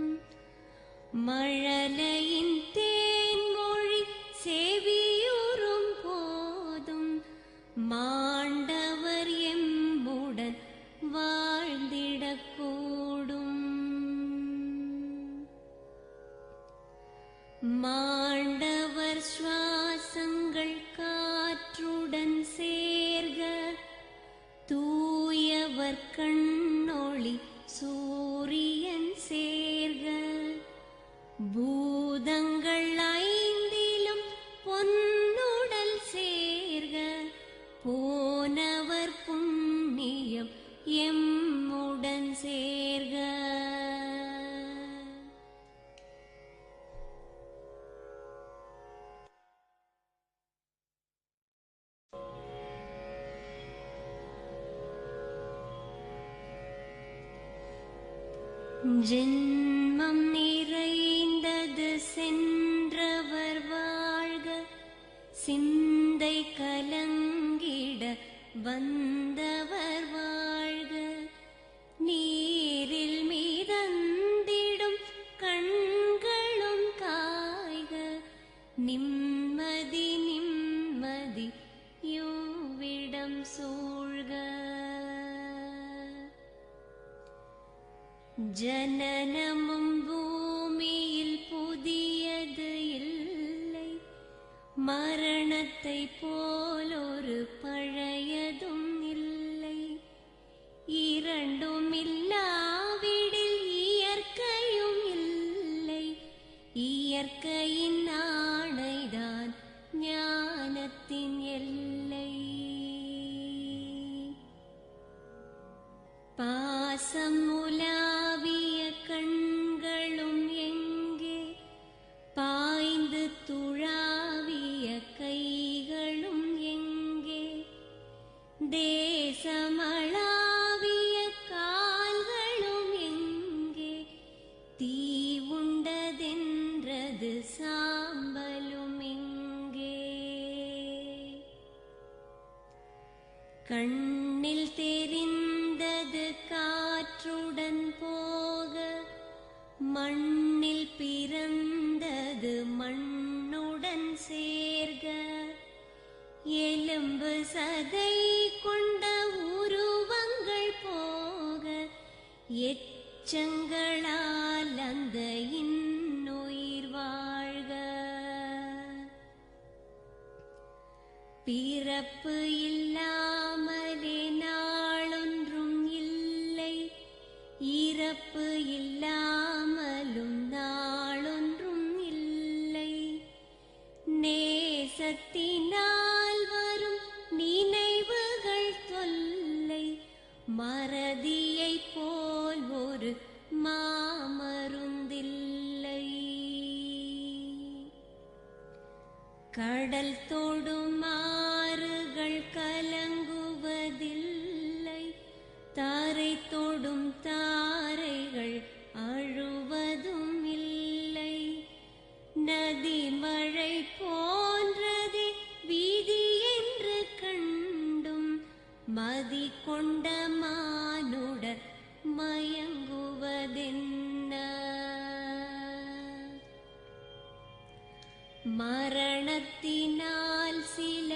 மழலையின் தேன்மொழி செவியுறும் போதும் மாண்டவர் எம்முடன் வாழ்ந்திடக்கூடும். மாண்டவர் சுவாசங்கள் காற்றுடன் சேர்க தூயவர் கண்ணொளி சூரியன் சேர்க பூதங்கள் ஐந்திலும் பொன்னுடல் சேர்க போனவர் புண்ணியம் எம்முடன் சேர்க. ஜென்மம் நிறைந்தது சென்றவர் வாழ்க சிந்தை கலங்கிட வந்தவர் வாழ்க நீரில் மிதந்திடும் கண்களும் காய்க நிம்மதி நிம்மதி யோவிடம் சூழ்க. ஜனனமும் பூமியில் புதியது இல்லை மரணத்தை போலொரு பழையதும் இல்லை இரண்டும் இல்லாவிடில் இயற்கையும் இல்லை இயற்கையின் ஆணைதான் ஞானத்தின் எல்லை. பாசம் உலாவிய கண்களும் எங்கே பாய்ந்து துழாவிய கைகளும் எங்கே தேசமளாவிய கால்களும் எங்கே தீ உண்டதென்றது சாம்பலும் எங்கே. கண்ணில் தெரிந்தது காற்றுடன் போக மண்ணில் பிறந்தது மண்ணுடன் சேர்க எலும்பு சதை கொண்ட உருவங்கள் போக எச்சங்களால் அந்த இன்னுயிர் வாழ்க. பிறப்பு இல்லாமலே நாளொன்றும் இல்லை இறப்பு இல்லாமலும் நாளொன்றும் இல்லை நேசத்தினால் வரும் நினைவுகள் தொல்லை மறதியை போல் ஒரு மாமருந்தில்லை. கடல் தொடும் ஆறுகள் கலங்குவதில்லை தாரை தொடும் தாரைகள் அழுவதும் இல்லை நதி மழை போன்றதே வீதி என்று கண்டும் மதி கொண்ட மானுடர் மயங்குவதென்ன. மரணத்தினால் சில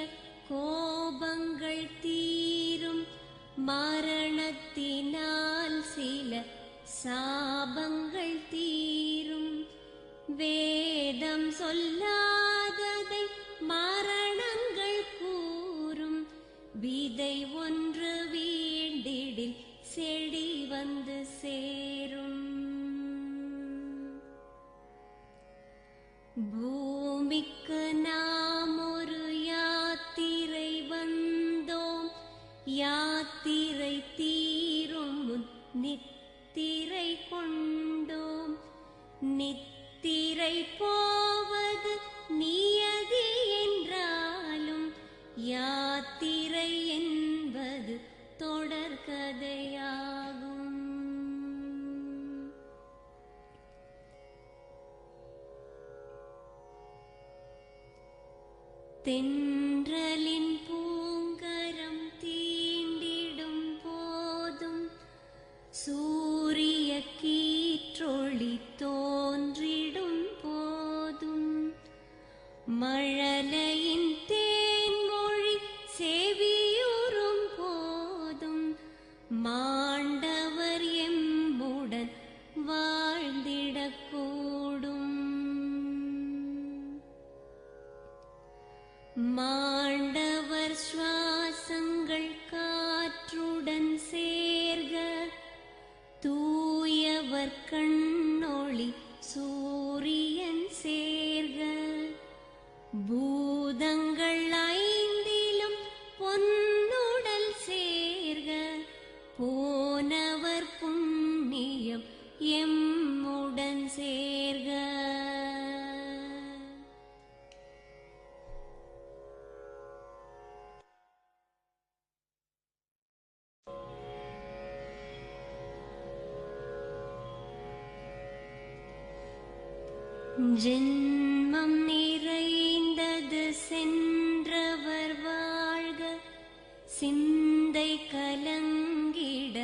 கோபங்கள் தீரும் மரணத்தினால் சில சாபங்கள் தீரும் வேதம் சொல்லாததை மரணங்கள் கூறும் விதை ஒன்று வீண்டிடில் செடி வந்து சேரும். பூமிக்கு நாம் ஒரு யாத்திரை வந்தோம் யாத்திரை தீரும் முன் நித்திரை கொண்டோம் நித்திரை போவது நியதி என்றாலும் யாத்திரை தென்றலின் பூங்கரம் தீண்டிடும் போதும் சூரிய கீற்றொளி தோன்றிடும் போதும் மழலையின் தேன்மொழி செவியுறும் போதும் மாண்டவர் எம்முடன் வாழ்ந்திடக்கூடும். மாண்டவர் சுவாசங்கள் காற்றுடன் சேர்க தூயவர் கண்ணொளி சூரியன் சேர்க பூதங்கள் ஐந்திலும் பொன்னுடல் சேர்க போனவர் புண்ணியம் எம்முடன் சேர்க. ஜென்மம் நிறைந்தது சென்றவர் வாழ்க சிந்தை கலங்கிட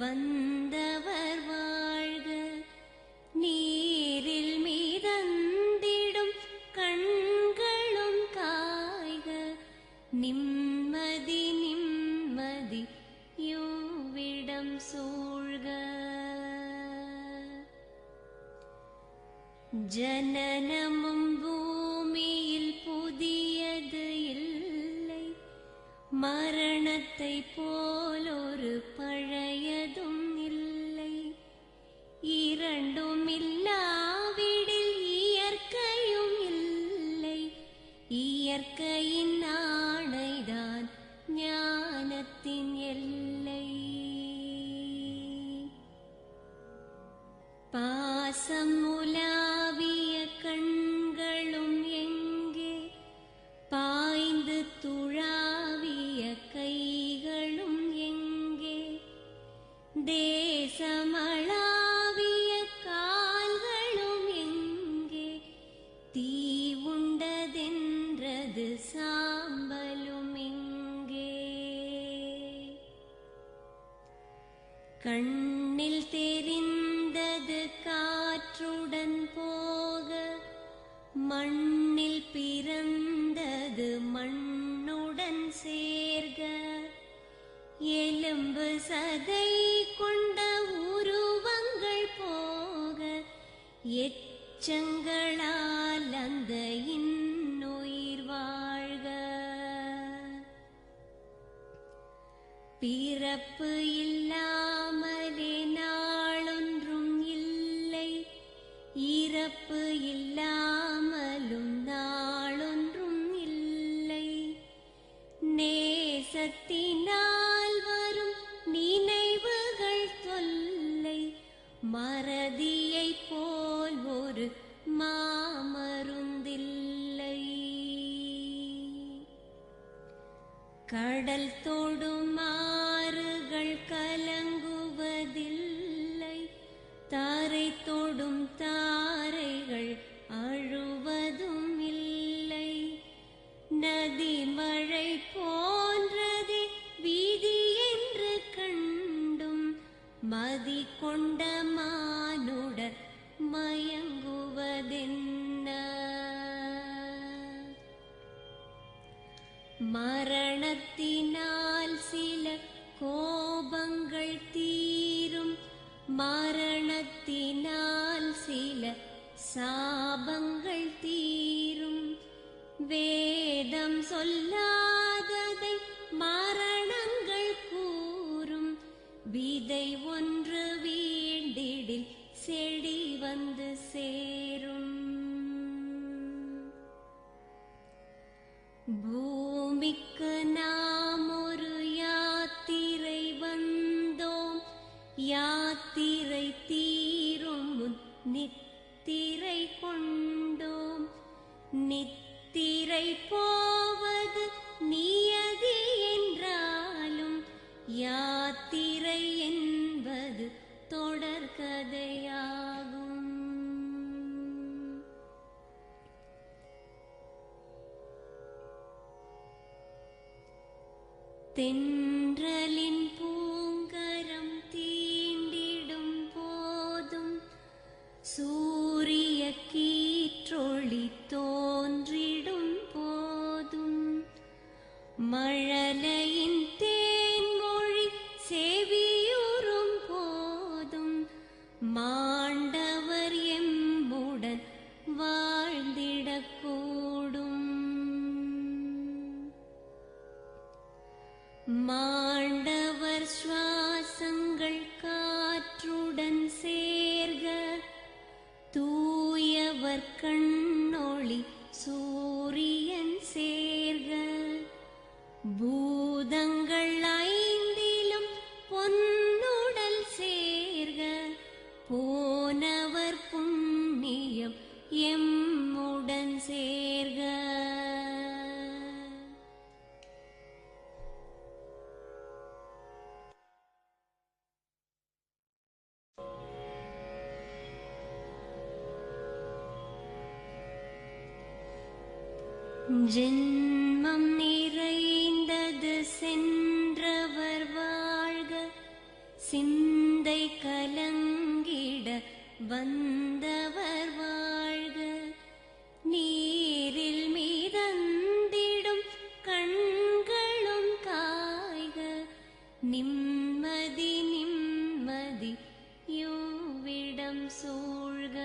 வந்தவர் வாழ்க நீரில் மிதந்திடும் கண்களும் காய்க நிம்மதி நிம்மதி யோவிடம் சூழ்க. ஜனனமும் பூமியில் புதியது இல்லை மரணத்தை போலொரு பழையதும் இல்லை இரண்டும் இல்லாவிடில் இயற்கையும் இல்லை இயற்கையின் ஆணைதான் ஞானத்தின் எல்லை. பாசம் உலாவிய கண்களும் எங்கே பாய்ந்து துழாவிய கைகளும் எங்கே தேசமளாவிய கால்களும் எங்கே தீ உண்டதென்றது சாம்பலும் எங்கே. கண்ணில் தெரிந்தது காற்றுடன் போக மண்ணில் பிறந்தது மண்ணுடன் சேர்க எலும்பு சதை கொண்ட உருவங்கள் போக எச்சங்களால் அந்த இன்னுயிர் வாழ்க. பிறப்பு இல்லாமலே நாளொன்றும் இல்லை இறப்பு இல்லாமலும் நாளொன்றும் இல்லை நேசத்தினால் வரும் நினைவுகள் தொல்லை மறதியை போல் ஒரு மாமருந்தில்லை. கடல் தொடும் ஆறுகள் கலங்குவதில்லை தாரை தொடும் தாரைகள் அழுவதும் இல்லை நதி மழை போன்றதே வீதி என்று கண்டும் மதி கொண்ட மானுடர் மயங்குவதென்ன. மரணத்தினால் சில கோபங்கள் தீரும் மரணத்தினால் சில சாபங்கள் தீரும் வேதம் சொல்லாததை மரணங்கள் கூறும் விதை ஒன்று வீண்டிடில் செடி வந்து சேரும். பூமிக்கு நாம் ஒரு யாத்திரை வந்தோம் யாத்திரை தீரும் முன் நித்திரை கொண்டோம் நித்திரை போவது நியதி என்றாலும் யாத்திரை என்பது தொடர்கதையாகும். தென்றலின் பூங்கரம் தீண்டிடும் போதும் சூரிய கீற்றொளி தோன்றிடும் போதும் மழலையின் தேன்மொழி செவியுறும் போதும் மாண்டவர் எம்முடன் வாழ்ந்திடக்கூடும். மாண்டவர் சுவாசங்கள் காற்றுடன் சேர்க தூயவர் கண்ணொளி சூரியன் சேர்க பூதங்கள் ஐந்திலும் பொன்னுடல் சேர்க போனவர் புண்ணியம் எம்முடன் சேர்க. ஜென்மம் நிறைந்தது சென்றவர் வாழ்க சிந்தை கலங்கிட வந்தவர் வாழ்க நீரில் மிதந்திடும் கண்களும் காய்க நிம்மதி நிம்மதி யோவிடம் சூழ்க.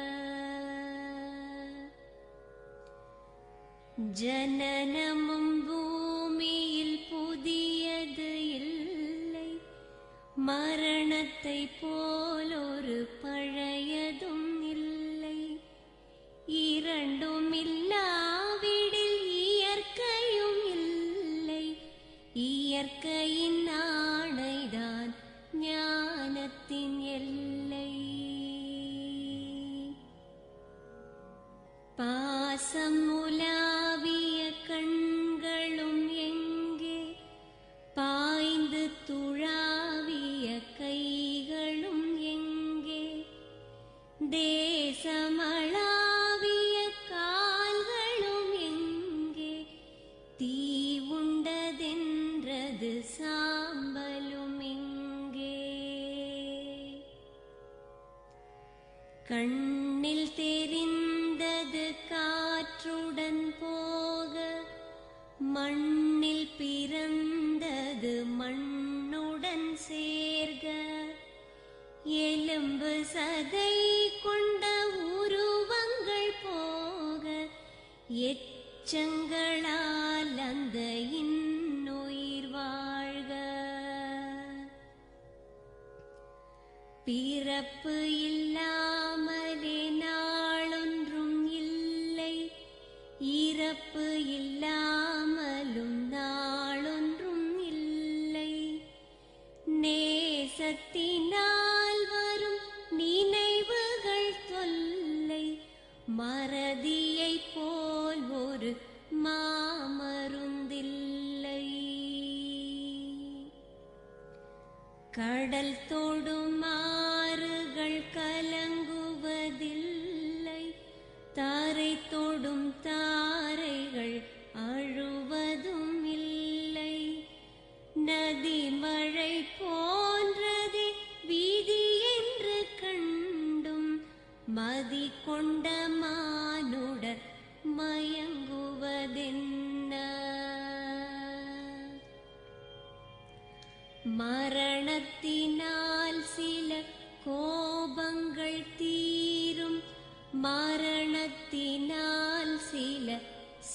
ஜனனமும் பூமியில் புதியது இல்லை மரணத்தை போலொரு பழையதும் இல்லை இரண்டும் இல்லாவிடில் இயற்கையும் இல்லை இயற்கையின் ஆணைதான் ஞானத்தின் எல்லை. பாசம் உலாவிய கண்களும் எங்கே பாய்ந்து துழாவிய கைகளும் எங்கே தேசமளாவிய கால்களும் எங்கே தீ உண்டதென்றது சாம்பலும் எங்கே. கண்ணில் தெரிந்தது காற்றுடன் போக மண்ணில் பிறந்தது மண்ணுடன் சேர்க எலும்பு சதை கொண்ட உருவங்கள் போக எச்சங்களால் அந்த இன்னுயிர் வாழ்க. பிறப்பு இல்லாமலே நாளொன்றும் இல்லை இறப்பு இல்லாமலும் நாளொன்றும் இல்லை நேசத்தினால் வரும் நினைவுகள் தொல்லை மறதியை போல் ஒரு மாமருந்தில்லை. கடல் தொடும் ஆறுகள் கலங்குவதில்லை தாரை தொடும் தாரைகள் அழுவதும் இல்லை நதி மழை போன்றதே வீதி என்று கண்டும் மதி கொண்ட மானுடர் மயங்குவதென்ன. மரணத்தினால் சில கோபங்கள் தீரும் மரணத்தினால் சில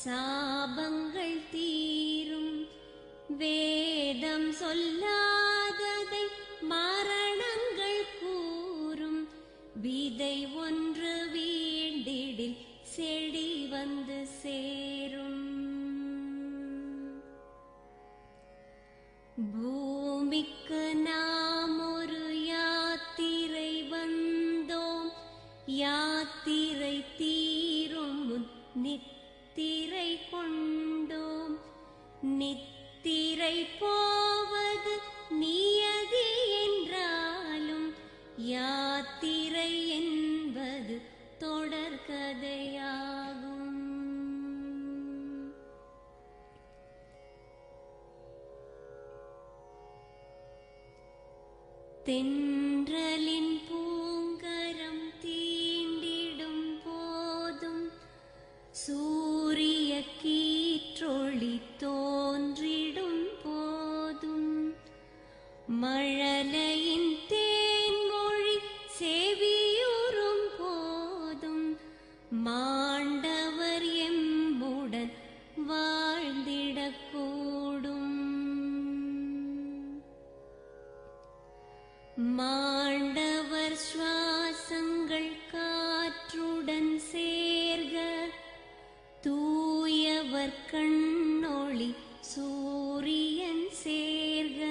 சாபங்கள் தீரும் வேதம் சொல்லாததை மரணங்கள் கூறும் விதை ஒன்று வீண்டிடில் செடி வந்து சேரும். பூமிக்கு நாம் ஒரு யாத்திரை வந்தோம் யாத்திரை தீரும் முன் நித்திரை கொண்டோம் நித்திரை போவது நியதி என்றாலும் யாத்திரை என்பது தொடர்கதையாகும். தென்றலின் பூங்கரம் தீண்டிடும் போதும் சூரிய கீற்றொளி தோன்றிடும் போதும் மழலையின் தேன்மொழி செவியுறும் போதும் மாண்டவர் எம்முடன் வாழ்ந்திடக்கூடும். மாண்டவர் சுவாசங்கள் காற்றுடன் சேர்க தூயவர் கண்ணொளி சூரியன் சேர்க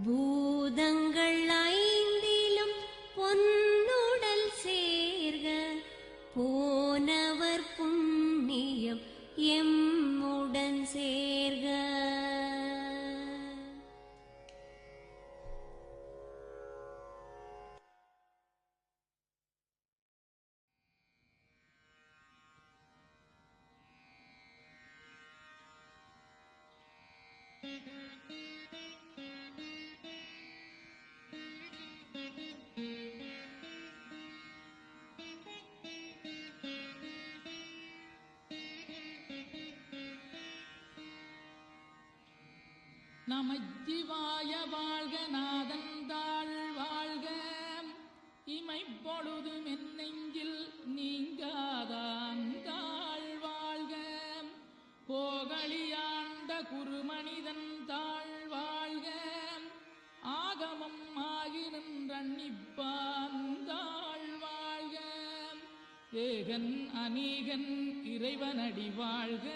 பூதங்கள் ஐந்திலும் பொன்னுடல் சேர்க போனவர் புண்ணியம் எம்முடன் சேர்க. நமச்சிவாய வாழ்க நாதந்தாள் வாழ்க இமைப்பொழுதும் என் நெஞ்சில் நீங்காதாந்தாள் வாழ்க போகலியாண்ட குருமனிதன் தாழ் வாழ்க ஆகமம் ஆகி நின்றன்னிப்பாந்தாள் வாழ்க ஏகன் அநீகன் இறைவனடி வாழ்க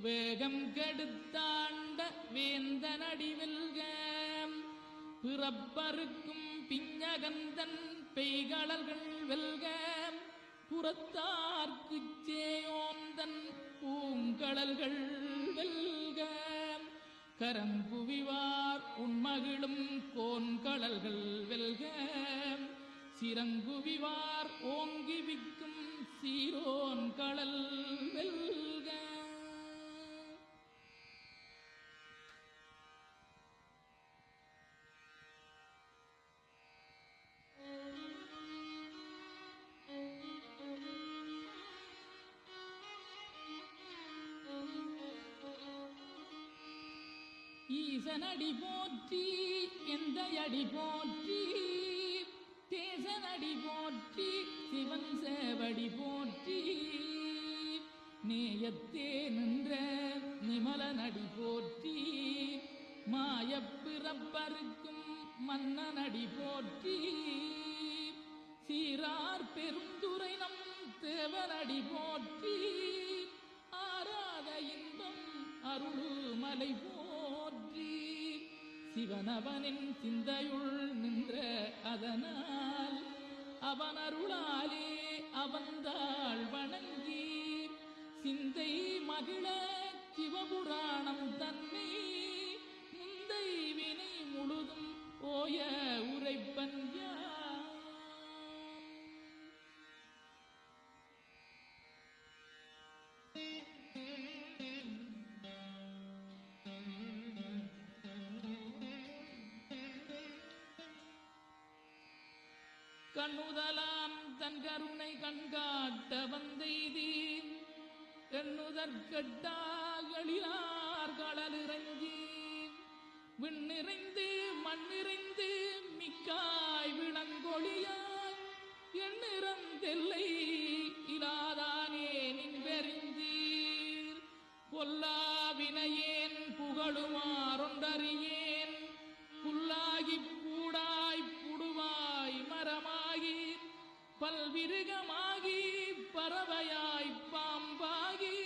வேகம் கெடுத்தாண்ட வேந்தனடி வெல்க பிறப்பருக்கும் பிஞகந்தன் பெய்களர்கள் வெல்க புறத்தார்க்குச் சேயோந்தன் பூங்கடல்கள் வெல்க கரங்குவிவார் உண்மகிழும் கோன்கடல்கள் வெல்க சிறங்குவிவார் ஓங்கி விக்கும் சீரோன் கடல் வெல்க. ஈசனடி போற்றி எந்தையடி போற்றி தேசனடி போற்றி சிவன் சேவடி போற்றி நேயத்தே நின்ற நிமலனடி போற்றி மாயப்பிறப்பருக்கும் மன்னனடி போற்றி சீரார் பெருந்துரை நம் தேவனடி போற்றி ஆராத இன்பம் அருளுமலை போற்றி சிவனவனின் சிந்தையுள் நின்ற அதனால் அவன் அருளாலே அவந்தாள் வணங்கி சிந்தை மகிழ சிவபுராணம் தன்னை முந்தை வினை முழுதும் ஓய உரைப்பன் கண்ணுதலாம் தன் கருணை கண்காட்ட வந்தெய்தி எண்ணுதற்கட்டாகளிலார் கடலிறங்கி விண்ணிறைந்து மண்ணிறைந்து மிக்காய் விளங்கொழியாய் எண்ணிறந்தெல்லை இலாதானே நின்பெறிந்தீர் பொல்லா வினையேன் புகழுமாறொன்றறியேன் புல்லாகி பூடாய் புடுவாய் மரமாகி பல்விருகமாகி பறவையாய் பாம்பாகி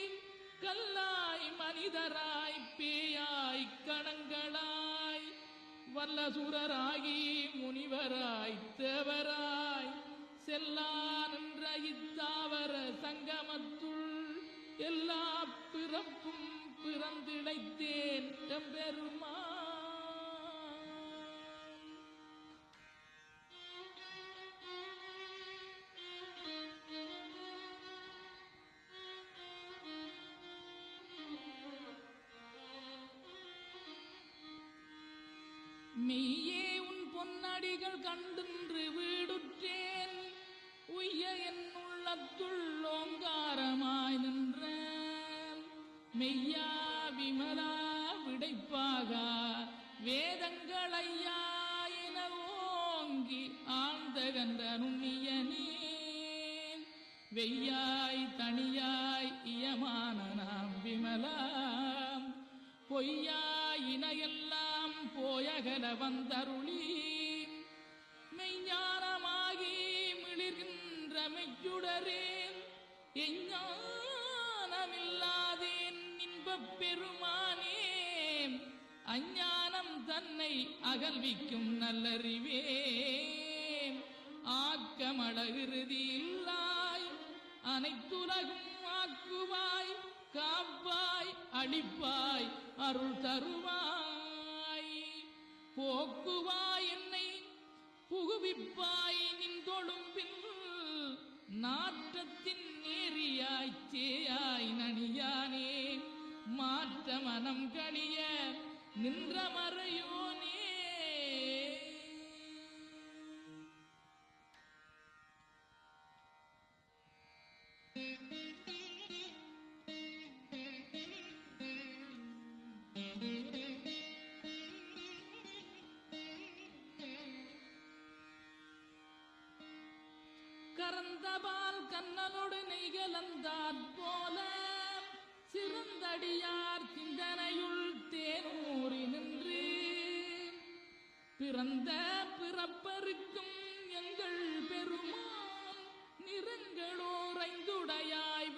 கல்லாய் மனிதராய் பேயாய் கணங்களாய் வல்லசுரராகி முனிவராய் தேவராய் செல்லா நின்ற இத்தாவர சங்கமத்துள் எல்லா பிறப்பும் பிறந்திழைத்தேன் எம்பெருமா. மெய்யே உன்னடிகள் கண்டின்று வீடுற்றேன் உய்ய என் உள்ளத்துள் ஓங்காரமாய் நின்ற மெய்யா விமலா விடைப்பாக வேதங்களையா என ஓங்கி ஆழ்ந்த கன்ற நுண்ணியனே வெய்யாய் தனியாய் இயமான நாம் விமலாம் பொய்யாயினையெல்லாம் போயகல வந்தருளி மெய்ஞானமாகி மிளிர்கின்ற மெய்யுடரேன் எஞ்ஞானமில்லாதேன் இன்பப் பெருமானே அஞ்ஞானம் தன்னை அகல்விக்கும் நல்லறிவே ஆக்கமழகிருதி இல்லாய் அனைத்துலகும் ஆக்குவாய் காப்பாய் அளிப்பாய் அருள் தருவாய் போக்குவாய் என்னை புகுவிப்பாய் நின் தொழும்பில் நாற்றத்தின் நேரியாய் சேயாய் நனியானே மாற்ற மனம் கணிய நின்ற மறையோனே கரந்தபால் கண்ணனோடு நெய்கலந்தாற் போல சிறந்தடியார் சிந்தனையுள் தேனூறி நின்று பிறந்த பிறப்பருக்கும் எங்கள் பெருமான் நிறங்களோரைந்துடையாய்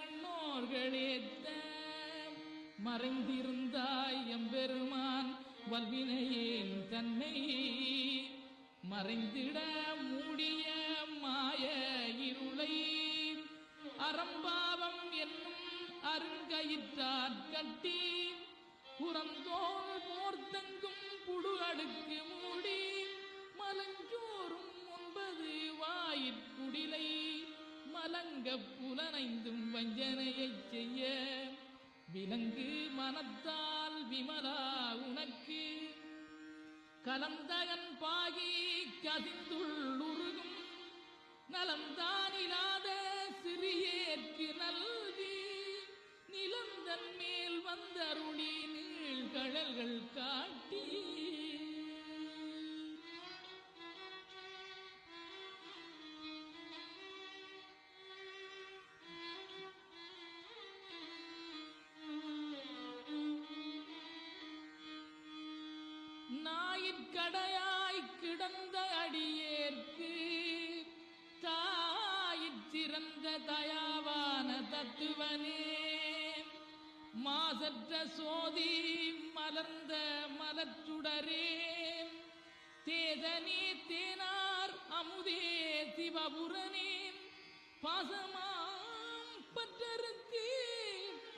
விண்ணோர்களேத்த மறைந்திருந்தாய் எம்பெருமான் வல்வினையேன் தன்னை மறைந்திட மூடிய மாய இருளை அறம்பாவம் என்னும் அருங்கயிற்றாற் கட்டி புறந்தோல் போர்த்தங்கும் புடு அடுக்கு மூடி மலஞ்சோறும் 9 வாயிற்குடிலை மலங்க புலனைந்தும் வஞ்சனையைச் செய்ய விலங்கு மனத்தால் விமலா உனக்கு கலந்தகன் பாகி கசிந்துள்ளுருகும் நலம்தானிலாத சிறியேற்கு நல்கி நிலந்தன் மேல் வந்தருளி நீழ்கழல்கள் காட்டி நாயிற்கடையாய் கிடந்த அடியேற்கு தாயிறந்த தயாவான தத்துவனே மாசற்ற சோதி மலர்ந்த மலச்சுடரே தேதனே தேனார் அமுதே சிவபுரனே பாசமாம் பற்றருக்கு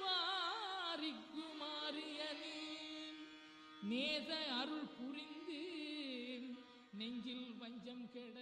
பாரிக்குமாரியனே நேச அருள் புரிந்து நெஞ்சில் வஞ்சம் கெட